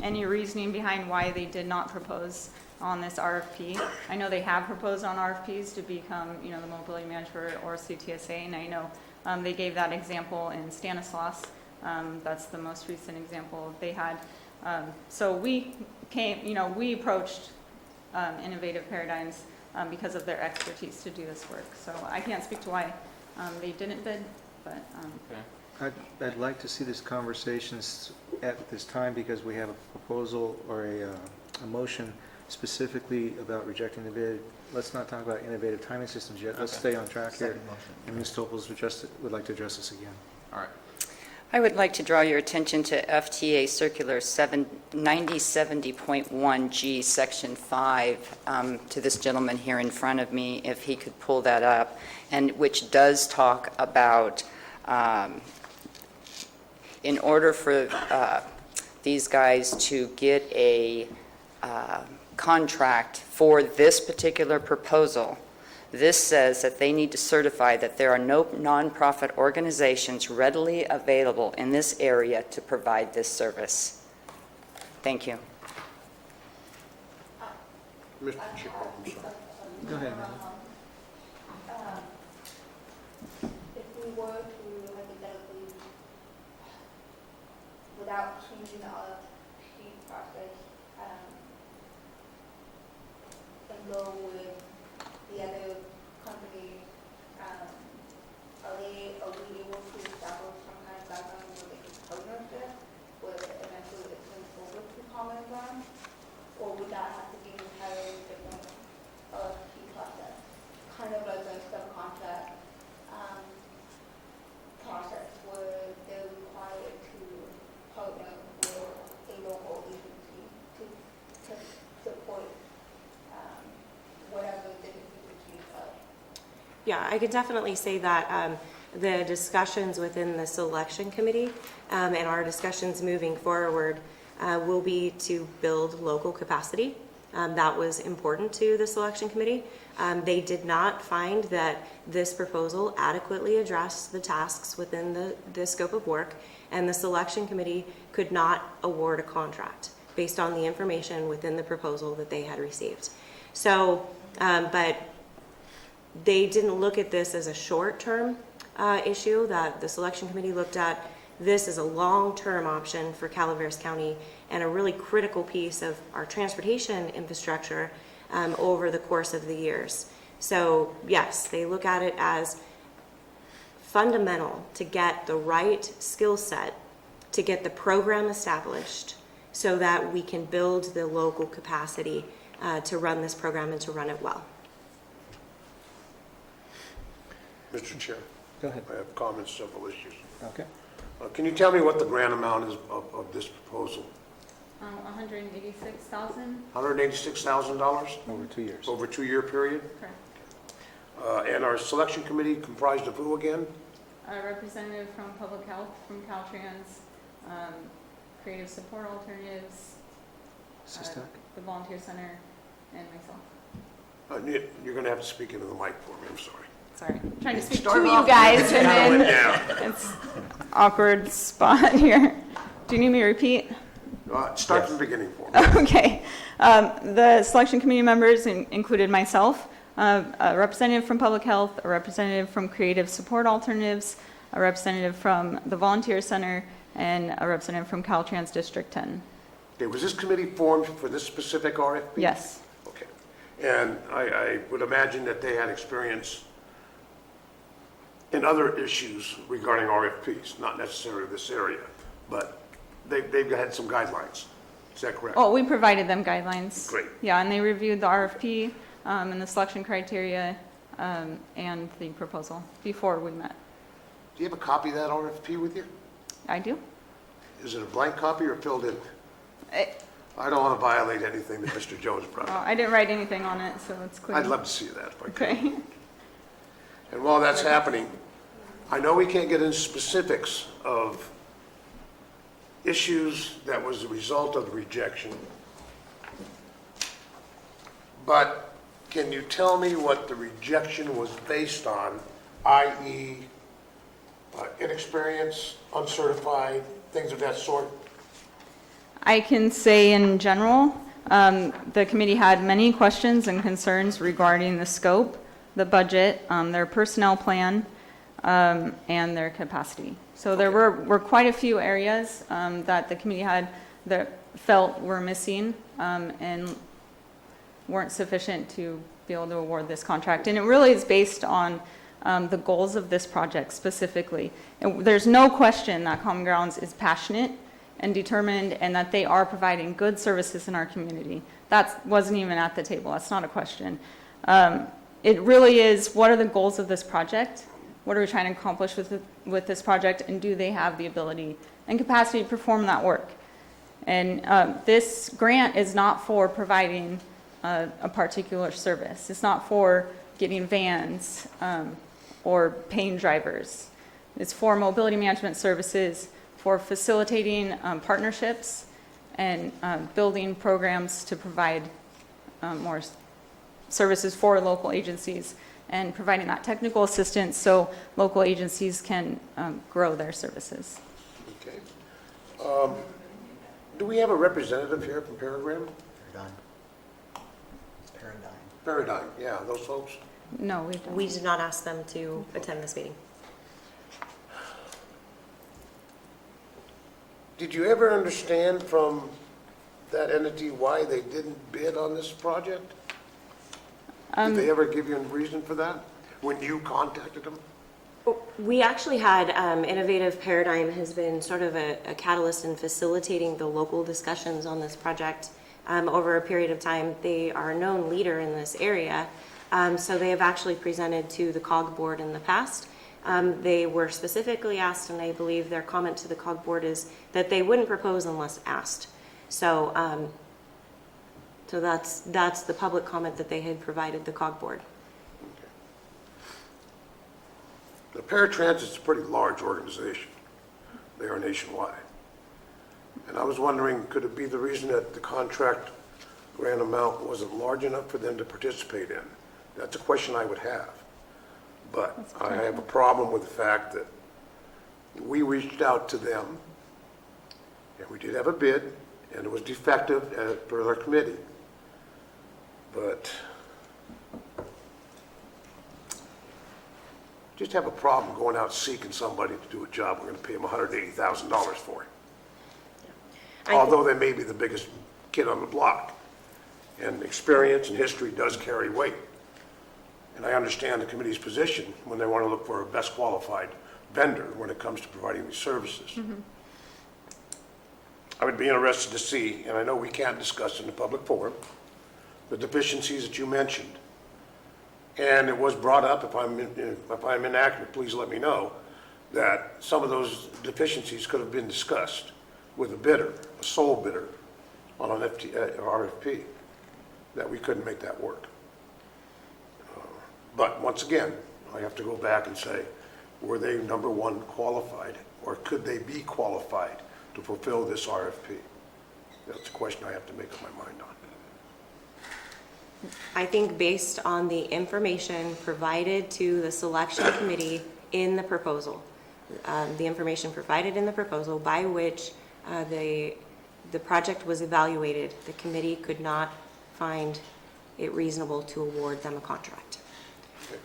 any reasoning behind why they did not propose on this RFP. I know they have proposed on RFPs to become, you know, the mobility manager or CTSA, and I know they gave that example in Stanislaus. That's the most recent example they had. So we came, you know, we approached Innovative Paradigms because of their expertise to do this work. So I can't speak to why they didn't bid, but. Okay. I'd like to see this conversations at this time because we have a proposal or a motion specifically about rejecting the bid. Let's not talk about innovative timing systems yet. Let's stay on track here. Second motion. And Ms. Toples would like to address this again. All right. I would like to draw your attention to FTA Circular 9070.1G, Section 5, to this gentleman here in front of me, if he could pull that up, and which does talk about, in order for these guys to get a contract for this particular proposal, this says that they need to certify that there are no nonprofit organizations readily available in this area to provide this service. Thank you. Mr. Chair, I'm sorry. Go ahead, Amanda. If we were to hypothetically, without changing the RFP process, and go with the other company, are we able to establish some kind of background where they can partner with, where eventually it turns over to common ground? Or would that have to be an entirely different RFP process? Kind of like a subcontract process where they're required to partner with a local agency to support whatever the agency does. Yeah, I could definitely say that the discussions within the selection committee and our discussions moving forward will be to build local capacity. That was important to the selection committee. They did not find that this proposal adequately addressed the tasks within the scope of work, and the selection committee could not award a contract based on the information within the proposal that they had received. So, but they didn't look at this as a short-term issue that the selection committee looked at. This is a long-term option for Calaveras County and a really critical piece of our transportation infrastructure over the course of the years. So yes, they look at it as fundamental to get the right skill set to get the program established so that we can build the local capacity to run this program and to run it well. Mr. Chair. Go ahead. I have comments, several issues. Okay. Can you tell me what the grant amount is of this proposal? $186,000. $186,000 Over 2 years. over a 2-year period? Correct. And our selection committee comprised of who again? A representative from Public Health, from Caltrans, Creative Support Alternatives, Systemic. the Volunteer Center, and myself. You're going to have to speak into the mic for me, I'm sorry. Sorry, I'm trying to speak to Started you off guys, good, and now it went then down. it's awkward spot here. Do you need me to repeat? Start from the beginning for me. Okay. The selection committee members included myself, a representative from Public Health, a representative from Creative Support Alternatives, a representative from the Volunteer Center, and a representative from Caltrans District 10. Okay, was this committee formed for this specific RFP? Yes. Okay. And I would imagine that they had experience in other issues regarding RFPs, not necessarily this area, but they've had some guidelines. Is that correct? Oh, we provided them guidelines. Great. Yeah, and they reviewed the RFP and the selection criteria and the proposal before we met. Do you have a copy of that RFP with you? I do. Is it a blank copy or filled in? I I don't want to violate anything that Mr. Jones brought up. didn't write anything on it, so it's clear. I'd love to see that if I could. Okay. And while that's happening, I know we can't get into specifics of issues that was the result of the rejection, but can you tell me what the rejection was based on, i.e. Inexperience, uncertified, things of that sort? I can say in general, the committee had many questions and concerns regarding the scope, the budget, their personnel plan, and their capacity. So there were quite a few areas that the committee had that felt were missing and weren't sufficient to be able to award this contract. And it really is based on the goals of this project specifically. And there's no question that Common Grounds is passionate and determined and that they are providing good services in our community. That wasn't even at the table. That's not a question. It really is, what are the goals of this project? what are we trying to accomplish with this project, and do they have the ability and capacity to perform that work? And this grant is not for providing a particular service. It's not for getting vans or paying drivers. It's for mobility management services, for facilitating partnerships and building programs to provide more services for local agencies, and providing that technical assistance so local agencies can grow their services. Okay. Do we have a representative here from Paradigm? Paradigm, yeah, those folks. No, we don't. We did not ask them to attend this meeting. Did you ever understand from that entity why they didn't bid on this project? Did they ever give you a reason for that when you contacted them? We actually had, Innovative Paradigm has been sort of a catalyst in facilitating the local discussions on this project over a period of time. They are a known leader in this area, so they have actually presented to the COG board in the past. They were specifically asked, and I believe their comment to the COG board is that they wouldn't propose unless asked. So, so that's the public comment that they had provided the COG board. The Paratransit's a pretty large organization. They are nationwide. And I was wondering, could it be the reason that the contract grant amount wasn't large enough for them to participate in? That's a question I would have. But I have a problem with the fact that we reached out to them, and we did have a bid, and it was defective as per their committee. But just have a problem going out seeking somebody to do a job we're going to pay them $180,000 for. Although they may be the biggest kid on the block. And experience and history does carry weight. And I understand the committee's position when they want to look for a best qualified vendor when it comes to providing these services. Mm-hmm. I would be interested to see, and I know we can't discuss in the public forum, the deficiencies that you mentioned. And it was brought up, if I'm inaccurate, please let me know, that some of those deficiencies could have been discussed with a bidder, a sole bidder on an RFP, that we couldn't make that work. But once again, I have to go back and say, were they number one qualified, or could they be qualified to fulfill this RFP? That's a question I have to make up my mind on. I think based on the information provided to the selection committee in the proposal, the information provided in the proposal by which the project was evaluated, the committee could not find it reasonable to award them a contract. Okay.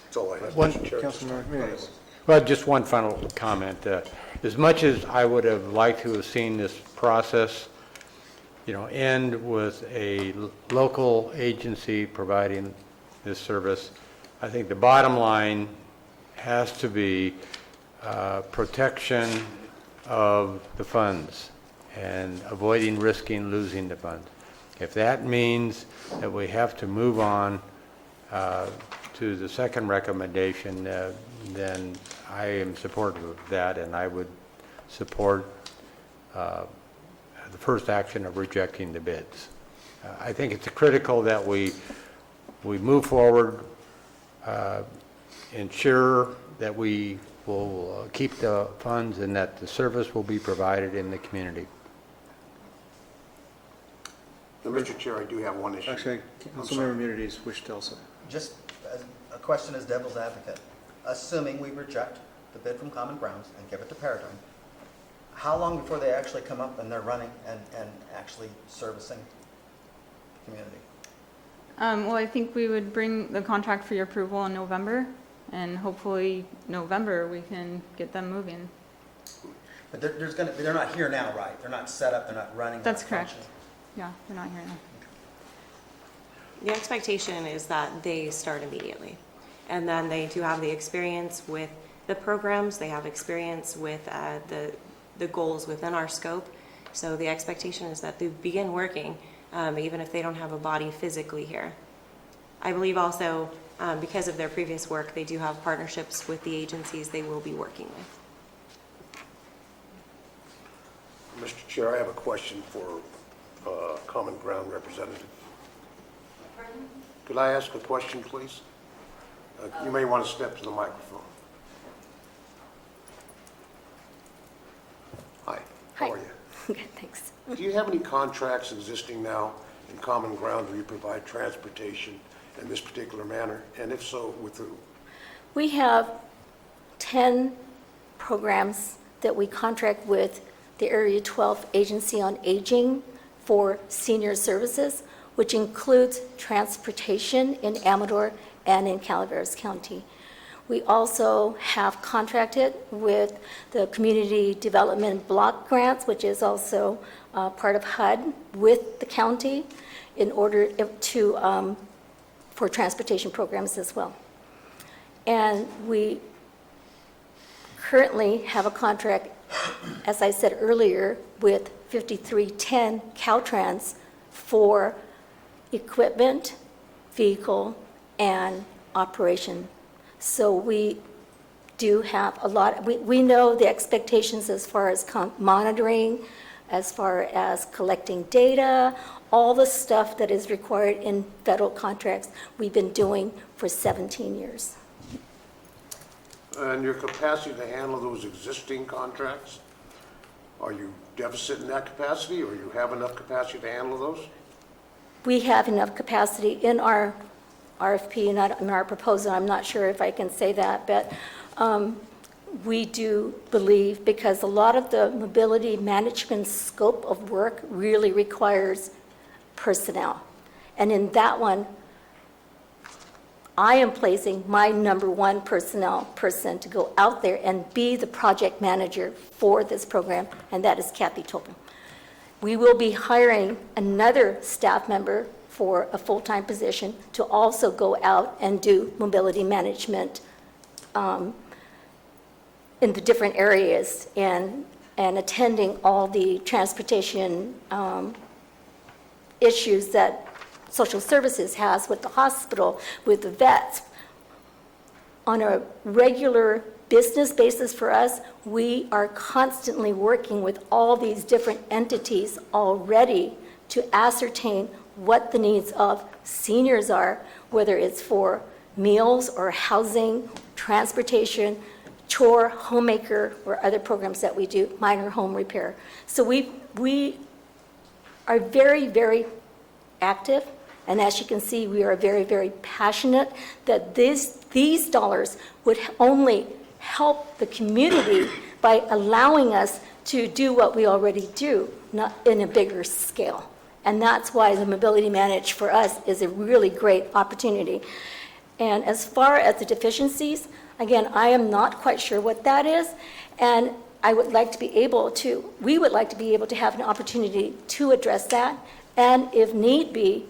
That's all I have, One- Mr. Chair. Councilmember Jimenez. Well, just one final comment. As much as I would have liked to have seen this process, end with a local agency providing this service, I think the bottom line has to be protection of the funds and avoiding risking losing the funds. If that means that we have to move on to the second recommendation, then I am supportive of that, and I would support the first action of rejecting the bids. I think it's critical that we move forward, ensure that we will keep the funds and that the service will be provided in the community. Now, Mr. Chair, I do have one issue. Actually, Councilmember Immunities wish to also. Just as a question as devil's advocate, assuming we reject the bid from Common Grounds and give it to Paradigm, how long before they actually come up and they're running and actually servicing the community? Well, I think we would bring the contract for your approval in November, and hopefully November we can get them moving. But they're not here now, right? They're not set up, they're not running. That's they're not correct. functioning. Yeah, they're not here now. The expectation is that they start immediately. And then they do have the experience with the programs, they have experience with the goals within our scope. So the expectation is that they begin working, even if they don't have a body physically here. I believe also, because of their previous work, they do have partnerships with the agencies they will be working with. Mr. Chair, I have a question for Common Ground representative. Could I ask a question, please? You may want to step to the microphone. Hi, how Hi. are you? Good, thanks. Do you have any contracts existing now in Common Ground where you provide transportation in this particular manner? And if so, with who? We have 10 programs that we contract with the Area 12 Agency on Aging for senior services, which includes transportation in Amador and in Calaveras County. We also have contracted with the Community Development Block Grants, which is also part of HUD, with the county in order to, for transportation programs as well. And we currently have a contract, as I said earlier, with 5310 Caltrans for equipment, vehicle, and operation. So we do have a lot, we know the expectations as far as monitoring, as far as collecting data, all the stuff that is required in federal contracts we've been doing for 17 years. And your capacity to handle those existing contracts, are you deficit in that capacity, or you have enough capacity to handle those? We have enough capacity in our RFP, not in our proposal. I'm not sure if I can say that, but we do believe, because a lot of the mobility management scope of work really requires personnel. And in that one, I am placing my number one personnel person to go out there and be the project manager for this program, and that is Kathy Topol. We will be hiring another staff member for a full-time position to also go out and do mobility management in the different areas and attending all the transportation issues that social services has with the hospital, with the vets. On a regular business basis for us, we are constantly working with all these different entities already to ascertain what the needs of seniors are, whether it's for meals or housing, transportation, chore, homemaker, or other programs that we do, minor home repair. So we are very, very active. And as you can see, we are very, very passionate that these dollars would only help the community by allowing us to do what we already do, not in a bigger scale. And that's why the Mobility Manage for us is a really great opportunity. And as far as the deficiencies, again, I am not quite sure what that is. And I would like to be able to, we would like to be able to have an opportunity to address that. And if need be,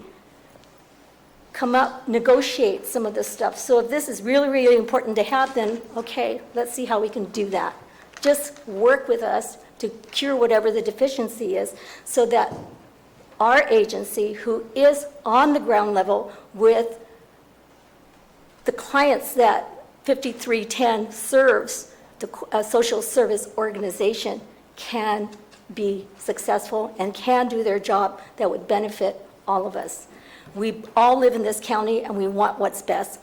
come up, negotiate some of this stuff. So if this is really, really important to have, then okay, let's see how we can do that. Just work with us to cure whatever the deficiency is so that our agency, who is on the ground level with the clients that 5310 serves, the social service organization, can be successful and can do their job that would benefit all of us. We all live in this county and we want what's best.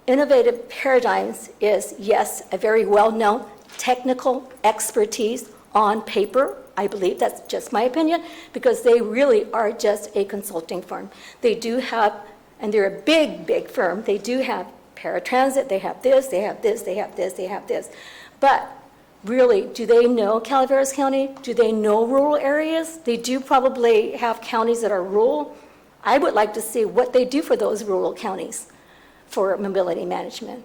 Innovative Paradigms is, yes, a very well-known technical expertise on paper. I believe that's just my opinion, because they really are just a consulting firm. They do have, and they're a big, big firm, they do have paratransit, they have this, they have this, they have this, they have this. But really, do they know Calaveras County? Do they know rural areas? They do probably have counties that are rural. I would like to see what they do for those rural counties for mobility management.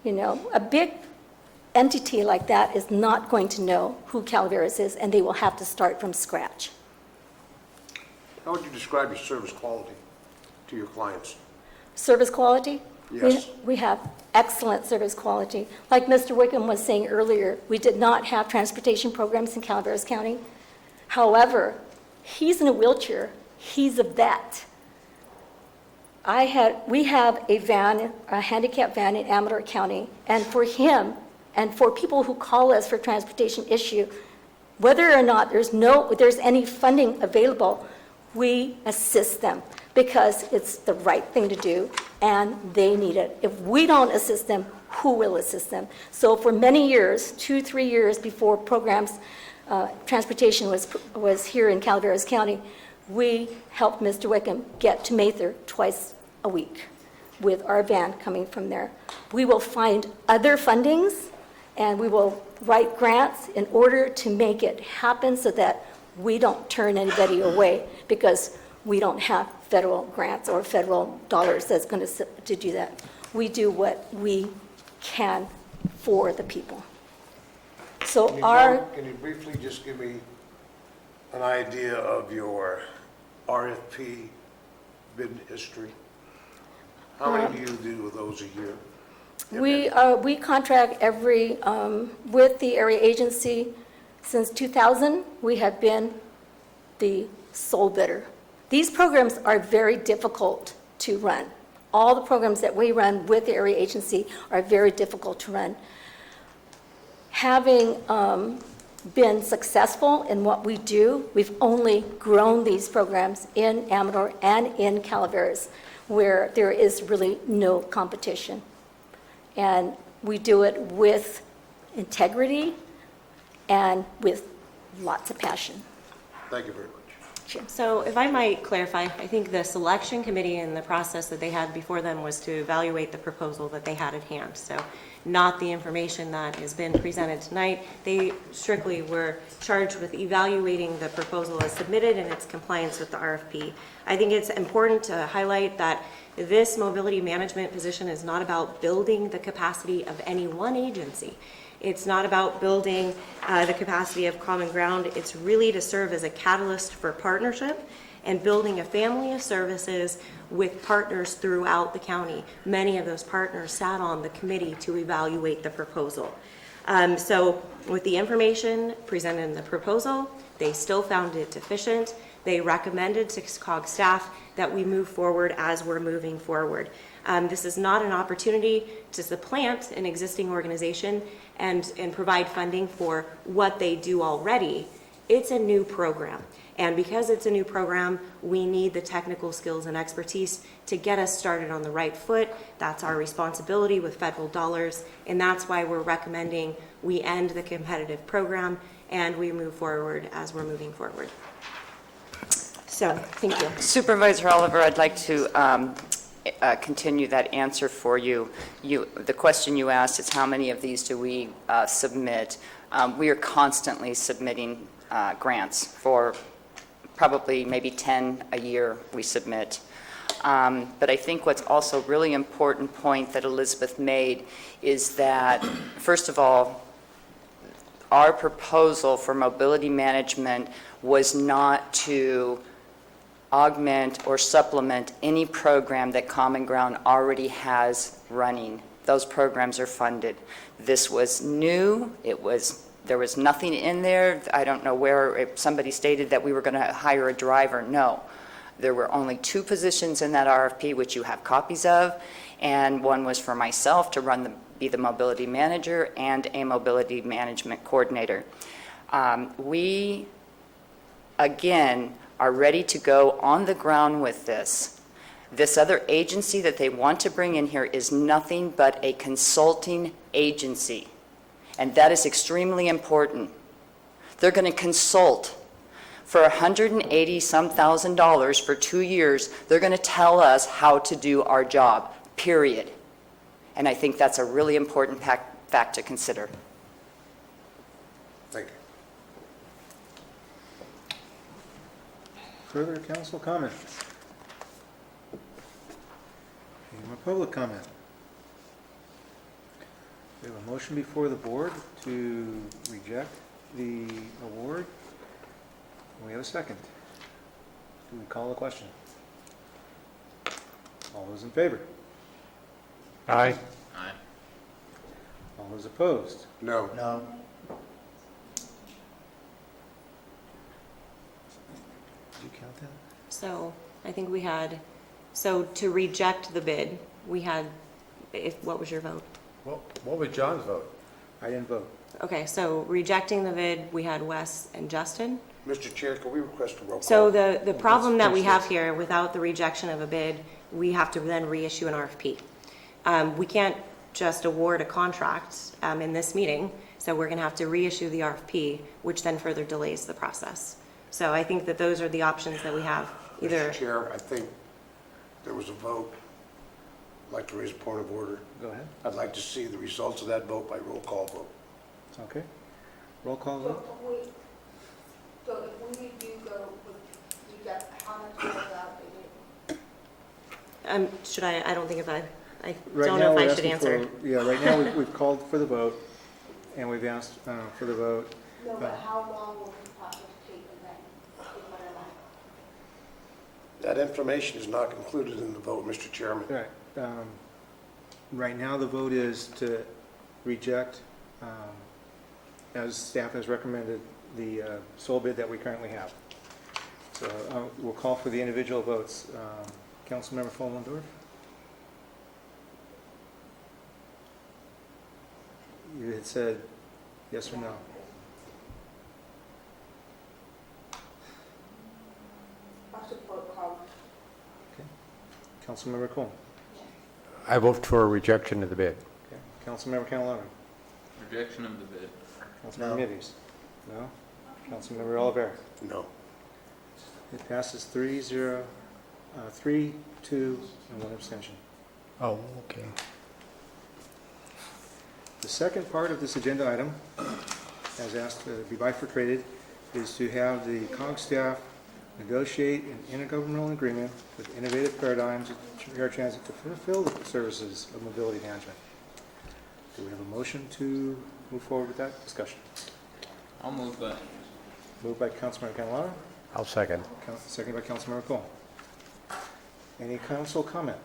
You know, a big entity like that is not going to know who Calaveras is, and they will have to start from scratch. How would you describe your service quality to your clients? Service quality? Yes. We have excellent service quality. Like Mr. Wickham was saying earlier, we did not have transportation programs in Calaveras County. However, he's in a wheelchair. He's a vet. we have a van, a handicap van in Amador County, and for him, and for people who call us for transportation issue, whether or not there's any funding available, we assist them because it's the right thing to do and they need it. If we don't assist them, who will assist them? So for many years, 2-3 years before programs, transportation was here in Calaveras County, we helped Mr. Wickham get to Mather twice a week with our van coming from there. We will find other fundings and we will write grants in order to make it happen so that we don't turn anybody away because we don't have federal grants or federal dollars that's going to do that. We do what we can for the people. So Can you briefly just give me an idea of your RFP bid history? How many do you do of those a year? we contract with the area agency since 2000. We have been the sole bidder. These programs are very difficult to run. All the programs that we run with the area agency are very difficult to run. Having been successful in what we do, we've only grown these programs in Amador and in Calaveras, where there is really no competition. And we do it with integrity and with lots of passion. Thank you very much. So if I might clarify, I think the selection committee and the process that they had before them was to evaluate the proposal that they had at hand. So not the information that has been presented tonight. They strictly were charged with evaluating the proposal as submitted and its compliance with the RFP. I think it's important to highlight that this mobility management position is not about building the capacity of any one agency. It's not about building the capacity of Common Ground. It's really to serve as a catalyst for partnership and building a family of services with partners throughout the county. Many of those partners sat on the committee to evaluate the proposal. So with the information presented in the proposal, they still found it deficient. They recommended to COG staff that we move forward as we're moving forward. This is not an opportunity to supplant an existing organization and provide funding for what they do already. It's a new program. And because it's a new program, we need the technical skills and expertise to get us started on the right foot. That's our responsibility with federal dollars. And that's why we're recommending we end the competitive program and we move forward as we're moving forward. So, thank you. Supervisor Oliver, I'd like to continue that answer for you. The question you asked is how many of these do we submit? We are constantly submitting grants for probably maybe 10 a year we submit. But I think what's also really important point that Elizabeth made is that, first of all, our proposal for mobility management was not to augment or supplement any program that Common Ground already has running. Those programs are funded. This was new. There was nothing in there. I don't know where if somebody stated that we were going to hire a driver. No. There were only 2 positions in that RFP, which you have copies of, and one was for myself to be the mobility manager and a mobility management coordinator. We, again, are ready to go on the ground with this. This other agency that they want to bring in here is nothing but a consulting agency, and that is extremely important. They're going to consult for $180-some thousand for 2 years. They're going to tell us how to do our job, period. And I think that's a really important fact to consider. Thank you. Further council comments? Any more public comment? We have a motion before the board to reject the award. We have a second. Do we call the question? All those in favor? Aye. Aye. All those opposed? No. No. Did you count that? So I think we had So to reject the bid, we had, what was your vote? What was John's vote? I didn't vote. Okay, so rejecting the bid, we had Wes and Justin. Mr. Chair, can we request a roll call? So the problem that we have here, without the rejection of a bid, we have to then reissue an RFP. We can't just award a contract in this meeting, so we're going to have to reissue the RFP, which then further delays the process. So I think that those are the options that we have, either. Mr. Chair, I think there was a vote. I'd like to raise a point of order. Go ahead. I'd like to see the results of that vote by roll call vote. Okay. Roll call vote. So if we do go with, you got how much was out there? Should I don't think if I Right don't now, know if we're I should asking answer. for- Yeah, right now, we've called for the vote, and we've asked for the vote. No, but how long will this process take and then, is what I'm asking. That information is not included in the vote, Mr. Chairman. Right. Right now, the vote is to reject, as staff has recommended, the sole bid that we currently have. So we'll call for the individual votes. Councilmember Fullendorf? You had said yes or no. I support Carl. Okay. Councilmember Cole? I vote for rejection of the bid. Okay. Councilmember Catalano? Rejection of the bid. Councilmember Middies? No? Councilmember Oliver? No. It passes 3-0, 3, 2, and 1 abstention. Oh, okay. The second part of this agenda item, as asked to be bifurcated, is to have the COG staff negotiate an intergovernmental agreement with Innovative Paradigms of Air Transit to fulfill the services of mobility management. Do we have a motion to move forward with that discussion? I'll move that. Moved by Councilmember Catalano, I'll second. seconded by Councilmember Cole. Any council comment?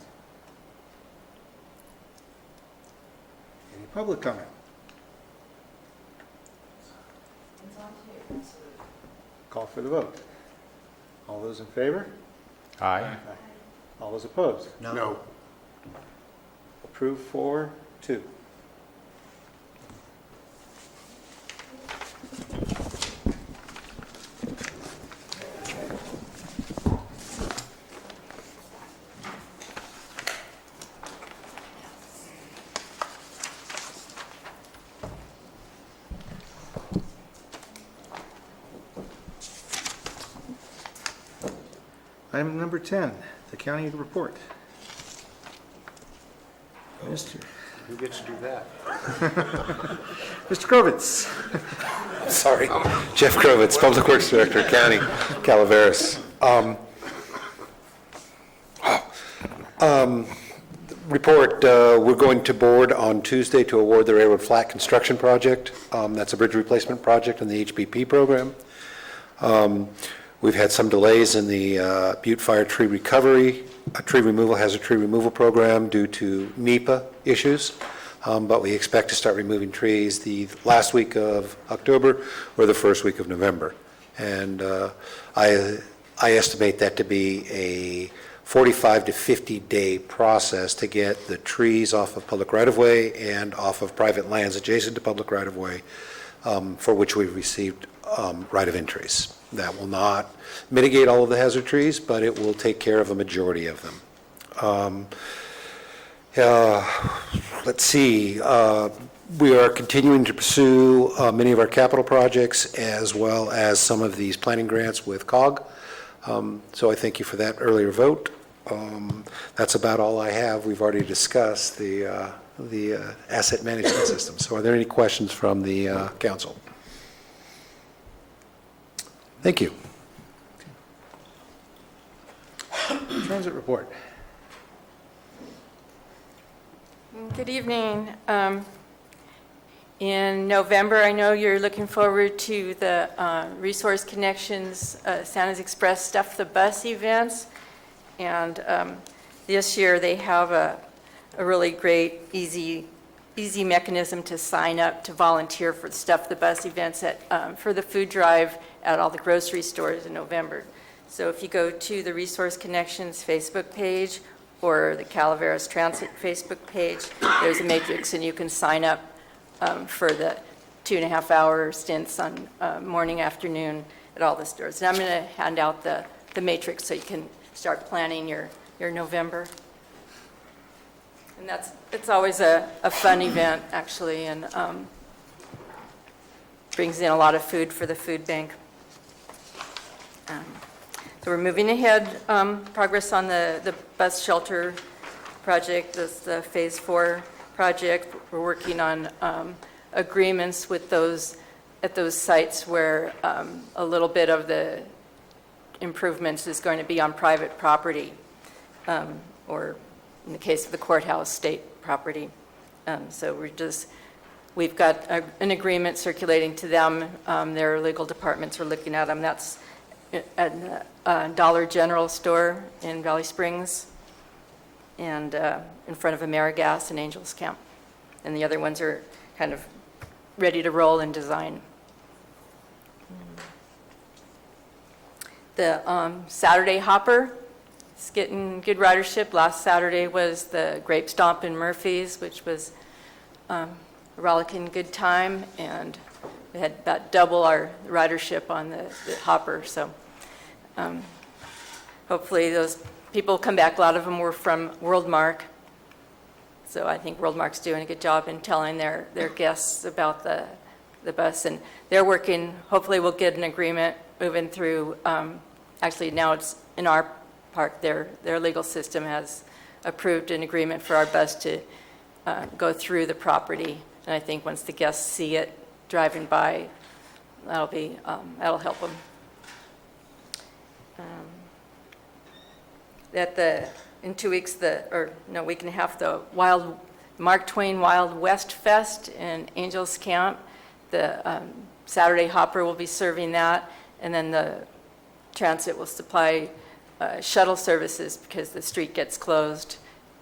Any public comment? Call for the vote. All those in favor? Aye. All those opposed? No. Approved 4-2. Item number 10, the county report. Mr. Who gets to do that? Mr. Krovitz. Sorry. Jeff Krovitz, Public Works Director, County, Calaveras. Report, we're going to board on Tuesday to award the Railroad Flat Construction Project. That's a bridge replacement project in the HBP program. We've had some delays in the Butte Fire tree recovery, tree removal program due to NEPA issues, but we expect to start removing trees the last week of October or the first week of November. And I estimate that to be a 45 to 50-day process to get the trees off of public right-of-way and off of private lands adjacent to public right-of-way, for which we've received right of entries. That will not mitigate all of the hazard trees, but it will take care of a majority of them. Let's see. We are continuing to pursue many of our capital projects as well as some of these planning grants with COG. So I thank you for that earlier vote. That's about all I have. We've already discussed the asset management system. So are there any questions from the council? Thank you. Transit report. Good evening. In November, I know you're looking forward to the Resource Connections Santa's Express Stuff the Bus events. And this year, they have a really great, easy mechanism to sign up to volunteer for the Stuff the Bus events for the food drive at all the grocery stores in November. So if you go to the Resource Connections Facebook page or the Calaveras Transit Facebook page, there's a matrix, and you can sign up for the 2.5-hour stints on morning, afternoon at all the stores. And I'm going to hand out the matrix so you can start planning your November. And it's always a fun event, actually, and brings in a lot of food for the food bank. So we're moving ahead, progress on the bus shelter project, the Phase 4 project. We're working on agreements with those, at those sites where a little bit of the improvements is going to be on private property, or in the case of the courthouse, state property. So we've got an agreement circulating to them. Their legal departments are looking at them. That's at Dollar General store in Valley Springs and in front of AmeriGas and Angels Camp. And the other ones are kind of ready to roll in design. The Saturday Hopper is getting good ridership. Last Saturday was the Grape Stomp in Murphy's, which was a rollicking good time, and we had about double our ridership on the Hopper. So hopefully those people come back. A lot of them were from Worldmark. So I think Worldmark's doing a good job in telling their guests about the bus, and they're working. Hopefully we'll get an agreement moving through. Actually, now it's in our park. Their legal system has approved an agreement for our bus to go through the property. And I think once the guests see it driving by, that'll help them. In 2 weeks, week and a half, the Mark Twain Wild West Fest in Angels Camp. The Saturday Hopper will be serving that, and then the transit will supply shuttle services because the street gets closed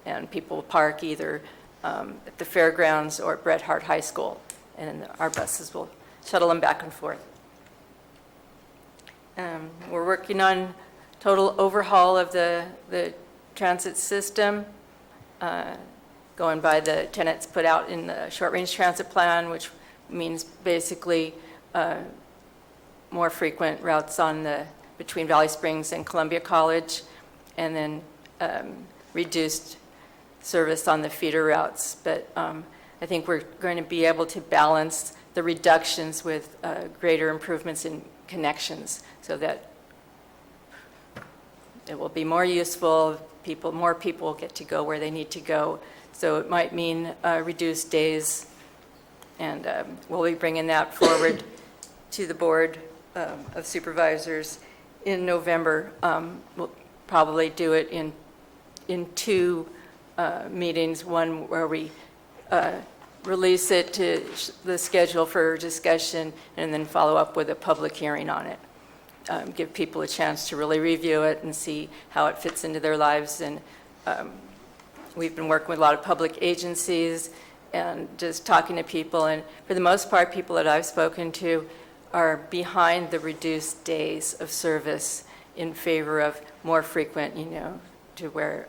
and people will park either at the fairgrounds or at Bret Harte High School, and our buses will shuttle them back and forth. We're working on total overhaul of the transit system, going by the tenets put out in the short-range transit plan, which means basically more frequent routes between Valley Springs and Columbia College, and then reduced service on the feeder routes. But I think we're going to be able to balance the reductions with greater improvements in connections so that it will be more useful. More people will get to go where they need to go. So it might mean reduced days, and we'll be bringing that forward to the Board of Supervisors in November. We'll probably do it in two meetings, one where we release it to the schedule for discussion and then follow up with a public hearing on it. Give people a chance to really review it and see how it fits into their lives. And we've been working with a lot of public agencies and just talking to people. And for the most part, people that I've spoken to are behind the reduced days of service in favor of more frequent, to where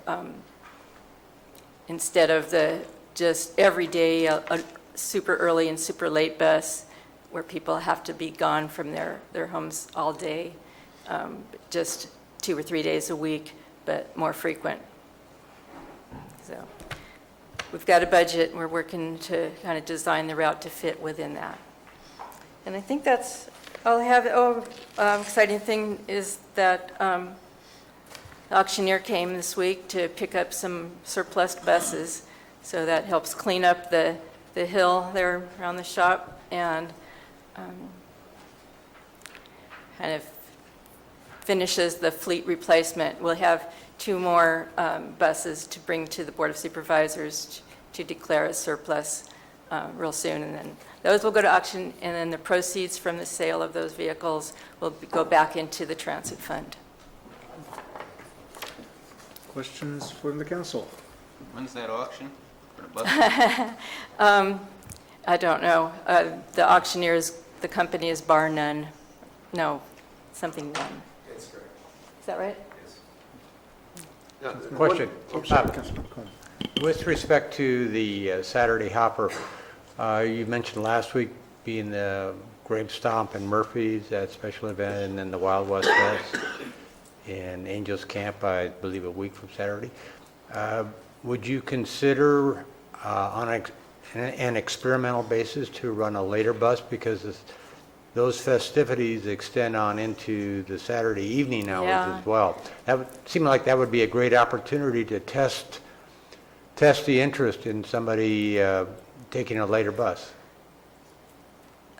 instead of the just every day a super early and super late bus, where people have to be gone from their homes all day, just 2 or 3 days a week, but more frequent. So we've got a budget, and we're working to kind of design the route to fit within that. And I think that's all I have. Exciting thing is that the auctioneer came this week to pick up some surplus buses, so that helps clean up the hill there around the shop, and kind of finishes the fleet replacement. We'll have 2 more buses to bring to the Board of Supervisors to declare as surplus real soon, and then those will go to auction, and then the proceeds from the sale of those vehicles will go back into the transit fund. Questions from the council? When's that auction for the bus? I don't know. The auctioneers, the company is Bar None. No, something None. That's correct. Is that right? Question. I'm sorry. With respect to the Saturday Hopper, you mentioned last week being the Grape Stomp and Murphy's, that special event, and then the Wild West Fest and Angels Camp, I believe, a week from Saturday. Would you consider on an experimental basis to run a later bus, because those festivities extend on into the Saturday evening hours Yeah. as well? That would seem like that would be a great opportunity to test the interest in somebody taking a later bus.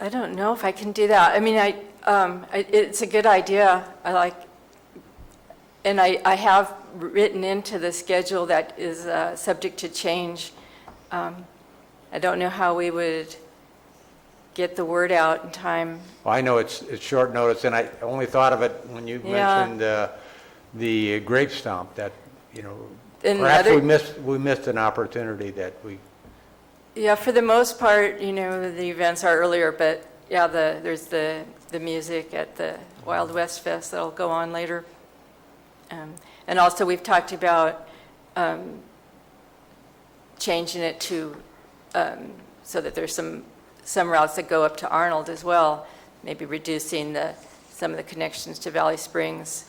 I don't know if I can do that. I mean, it's a good idea. And I have written into the schedule that is subject to change. I don't know how we would get the word out in time. Well, I know it's short notice, and I only thought of it when you Yeah. mentioned the Grape Stomp, that, you know, And perhaps other- we missed an opportunity that we, Yeah, for the most part, you know, the events are earlier, but yeah, there's the music at the Wild West Fest that'll go on later. And also, we've talked about changing it to, so that there's some routes that go up to Arnold as well, maybe reducing some of the connections to Valley Springs.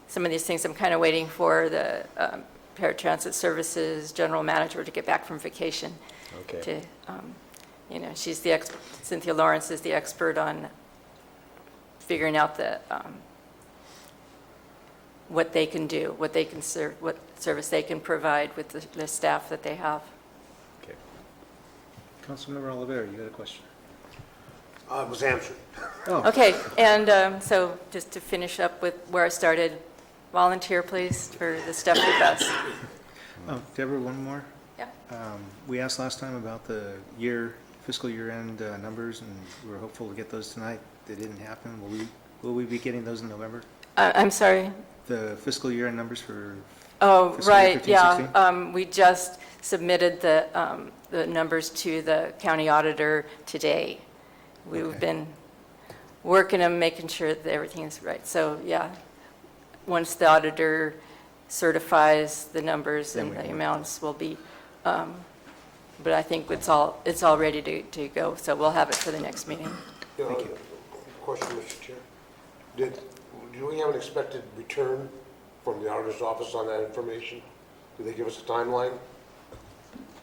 Some of these things I'm kind of waiting for the paratransit services general manager to get back from vacation. Okay. To, you know, Cynthia Lawrence is the expert on figuring out what they can do, what they can serve, what service they can provide with the staff that they have. okay. Councilmember Olivera, you had a question? It was answered. Oh, Okay, and so just to finish up with where I started, volunteer, please, for the Step the Bus. oh, Deborah, one more. Yeah. We asked last time about the fiscal year-end numbers, and we were hopeful to get those tonight. They didn't happen. Will we be getting those in November? I'm sorry. The fiscal year-end numbers for Oh, fiscal year right, 15, yeah. 16? We just submitted the numbers to the county auditor today. We've Okay. been working on making sure that everything is right. So, yeah, once the auditor certifies the numbers Then and we the can- amounts will be, but I think it's all ready to go, so we'll have it for the next meeting. Thank you. Question, Mr. Chair. Do we have an expected return from the auditor's office on that information? Do they give us a timeline?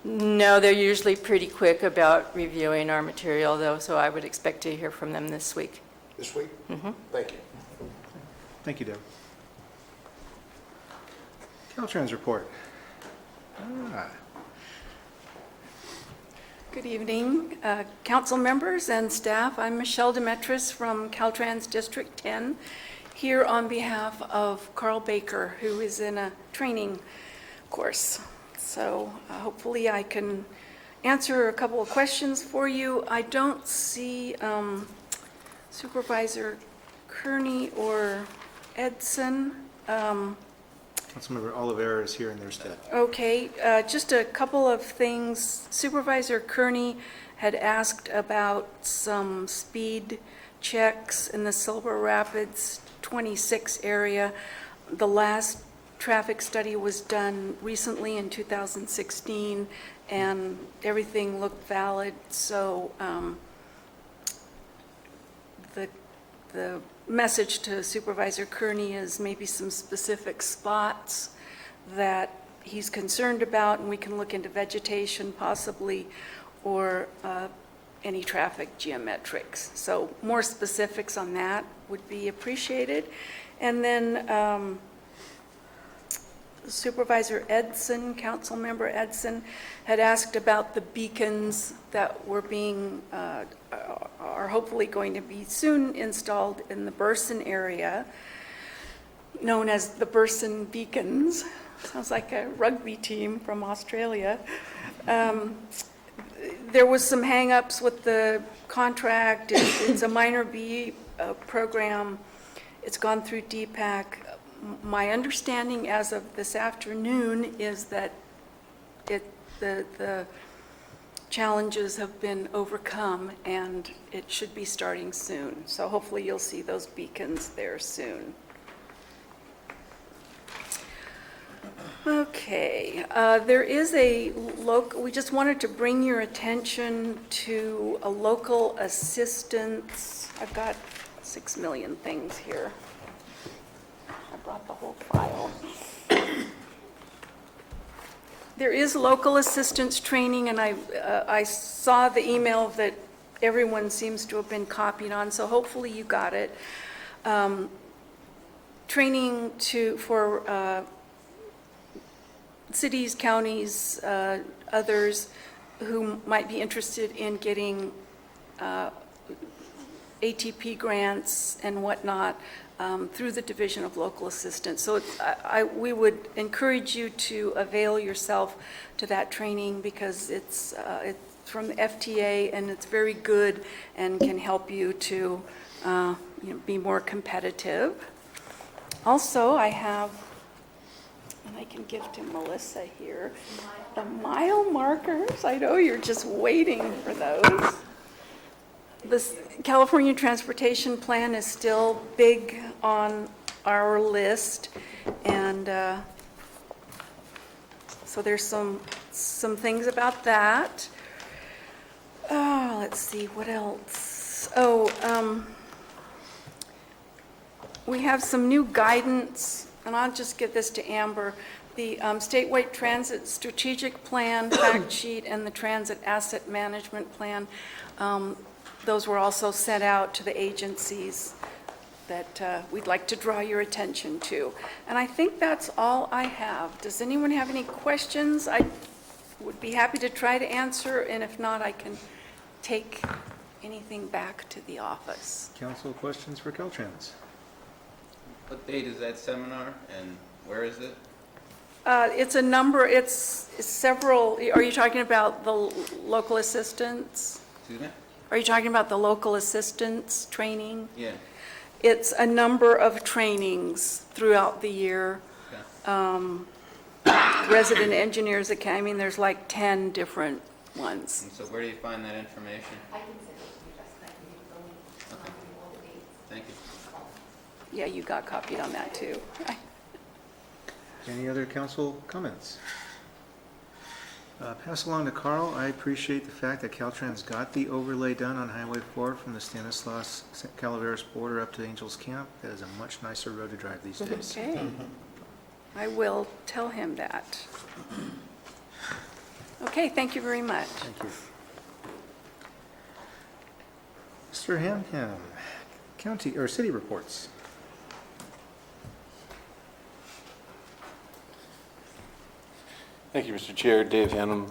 No, they're usually pretty quick about reviewing our material, though, so I would expect to hear from them this week. This week? Mhm. Thank you. Thank you, Deb. Caltrans report. Ah, Good evening, council members and staff. I'm Michelle Demetris from Caltrans District 10, here on behalf of Carl Baker, who is in a training course. So hopefully I can answer a couple of questions for you. I don't see Supervisor Kearney or Edson. Councilmember Olivera is here in their stead. Okay, just a couple of things. Supervisor Kearney had asked about some speed checks in the Silver Rapids 26 area. The last traffic study was done recently in 2016, and everything looked valid, so the message to Supervisor Kearney is maybe some specific spots that he's concerned about, and we can look into vegetation possibly, or any traffic geometrics. So more specifics on that would be appreciated. And then Supervisor Edson, Councilmember Edson, had asked about the beacons that were are hopefully going to be soon installed in the Burson area, known as the Burson Beacons. Sounds like a rugby team from Australia. There was some hang-ups with the contract. It's a minor B program. It's gone through DPAC. My understanding as of this afternoon is that the challenges have been overcome, and it should be starting soon. So hopefully you'll see those beacons there soon. Okay, there is we just wanted to bring your attention to a local assistance. I've got 6 million things here. I brought the whole file. There is local assistance training, and I saw the email that everyone seems to have been copied on, so hopefully you got it. Training for cities, counties, others who might be interested in getting ATP grants and whatnot through the Division of Local Assistance. So we would encourage you to avail yourself to that training because it's from the FTA and it's very good and can help you to be more competitive. Also, I have, and I can give to Melissa here, the mile markers. I know you're just waiting for those. This California Transportation Plan is still big on our list, and so there's some things about that. Let's see, what else? We have some new guidance, and I'll just give this to Amber. The Statewide Transit Strategic Plan, fact sheet, and the Transit Asset Management Plan. Those were also sent out to the agencies that we'd like to draw your attention to. And I think that's all I have. Does anyone have any questions? I would be happy to try to answer, and if not, I can take anything back to the office. Council questions for Caltrans? What date is that seminar and where is it? It's a number, it's several. Are you talking about the local assistance? Excuse me? Are you talking about the local assistance training? Yeah. It's a number of trainings throughout the year. Okay. Resident Engineers Academy, there's like 10 different ones. And so where do you find that information? I can send it to you, Justin. I can give you the link. Okay. All the dates. Thank you. Yeah, you got copied on that too. Any other council comments? Pass along to Carl. I appreciate the fact that Caltrans got the overlay done on Highway 4 from the Stanislaus Calaveras border up to Angels Camp. That is a much nicer road to drive these days. Okay. I will tell him that. Okay, thank you very much. Thank you. Mr. Hamham, county or city reports. Thank you, Mr. Chair. Dave Hannum,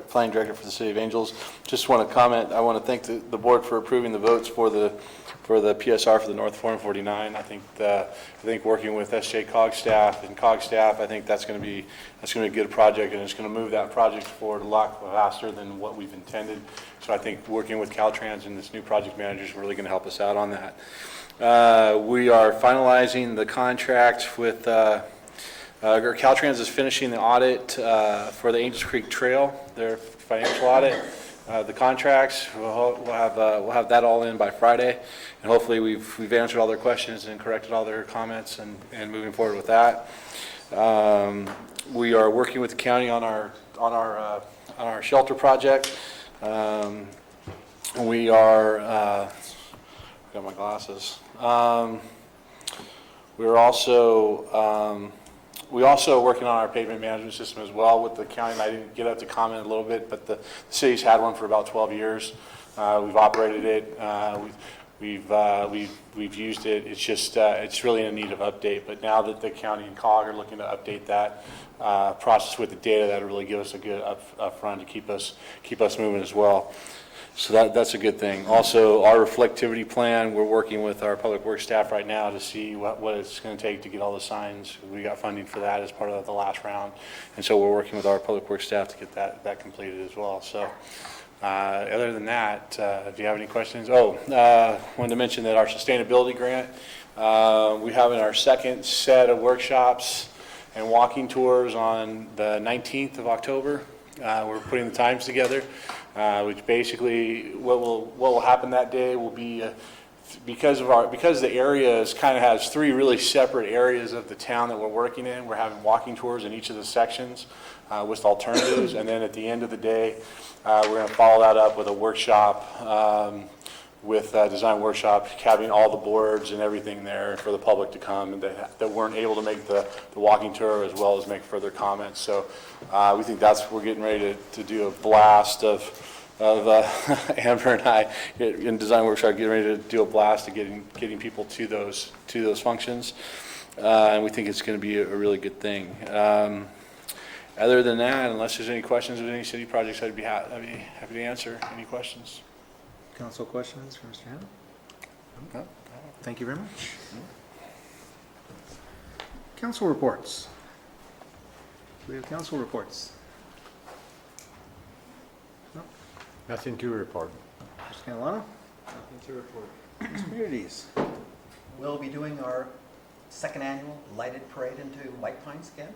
Planning Director for the City of Angels. Just want to comment, I want to thank the board for approving the votes for the PSR for the North 449. I think working with SJ COG staff and COG staff, I think that's going to be a good project, and it's going to move that project forward a lot faster than what we've intended. So I think working with Caltrans and this new project manager is really going to help us out on that. We are finalizing the contract with Caltrans is finishing the audit for the Angels Creek Trail, their financial audit. The contracts, we'll have that all in by Friday, and hopefully we've answered all their questions and corrected all their comments and moving forward with that. We are working with the county on our shelter project. We are got my glasses. We're also working on our pavement management system as well with the county, and I didn't get up to comment a little bit, but the city's had one for about 12 years. We've operated it. We've used it. It's just it's really in need of update. But now that the county and COG are looking to update that process with the data, that'll really give us a good upfront to keep us moving as well. So that's a good thing. Also, our reflectivity plan, we're working with our public works staff right now to see what it's going to take to get all the signs. We got funding for that as part of the last round. And so we're working with our public works staff to get that completed as well. So other than that, do you have any questions? Wanted to mention that our sustainability grant, we have in our second set of workshops and walking tours on the 19th of October. We're putting the times together. Which basically what will happen that day will be because the area is kind of has three really separate areas of the town that we're working in, we're having walking tours in each of the sections with alternatives, and then at the end of the day, we're going to follow that up with a workshop, with a design workshop, having all the boards and everything there for the public to come and that weren't able to make the walking tour, as well as make further comments. So we think we're getting ready to do a blast of Amber and I in design workshop, getting ready to do a blast of getting people to those functions, and we think it's going to be a really good thing. Other than that, unless there's any questions of any city projects, I'd be happy to answer any questions. Council questions for Mr. Hammond? No. Thank you very much. Council reports. Do we have council reports? No. Nothing to report. Mr. Catalano? Nothing to report. Mr. Communities? We'll be doing our second annual lighted parade into White Pines again.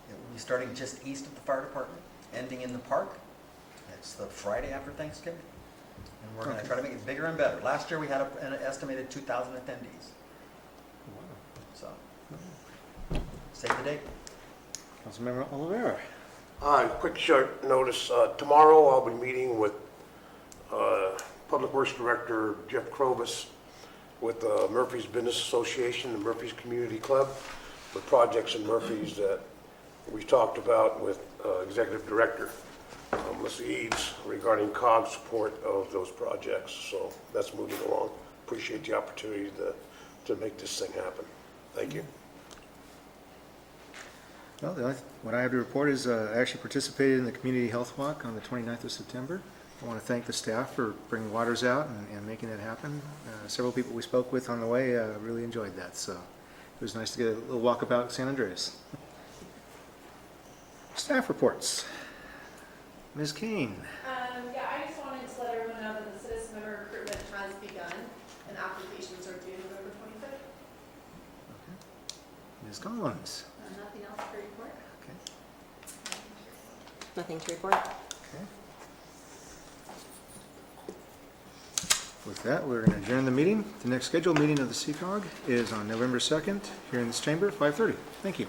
It will be starting just east of the fire department, ending in the park. It's the Friday after Thanksgiving. And we're going to try to make it bigger and better. Last year, we had an estimated 2,000 attendees. So, save the date. Councilmember Oliveira? Quick short notice, tomorrow I'll be meeting with Public Works Director Jeff Krobus with Murphy's Business Association, the Murphy's Community Club, the projects in Murphy's that we talked about with Executive Director Melissa Eads regarding COG support of those projects. So that's moving along. Appreciate the opportunity to make this thing happen. Thank you. Well, what I have to report is I actually participated in the Community Health Walk on the 29th of September. I want to thank the staff for bringing waters out and making it happen. Several people we spoke with on the way really enjoyed that, so it was nice to get a little walkabout San Andreas. Staff reports. Ms. Kane. Yeah, I just wanted to let everyone know that the citizen member recruitment has begun and applications are due November 25th. Ms. Collins. Nothing else to report? Okay. Nothing to report. Okay. With that, we're going to adjourn the meeting. The next scheduled meeting of the CCOG is on November 2nd here in this chamber at 5:30. Thank you.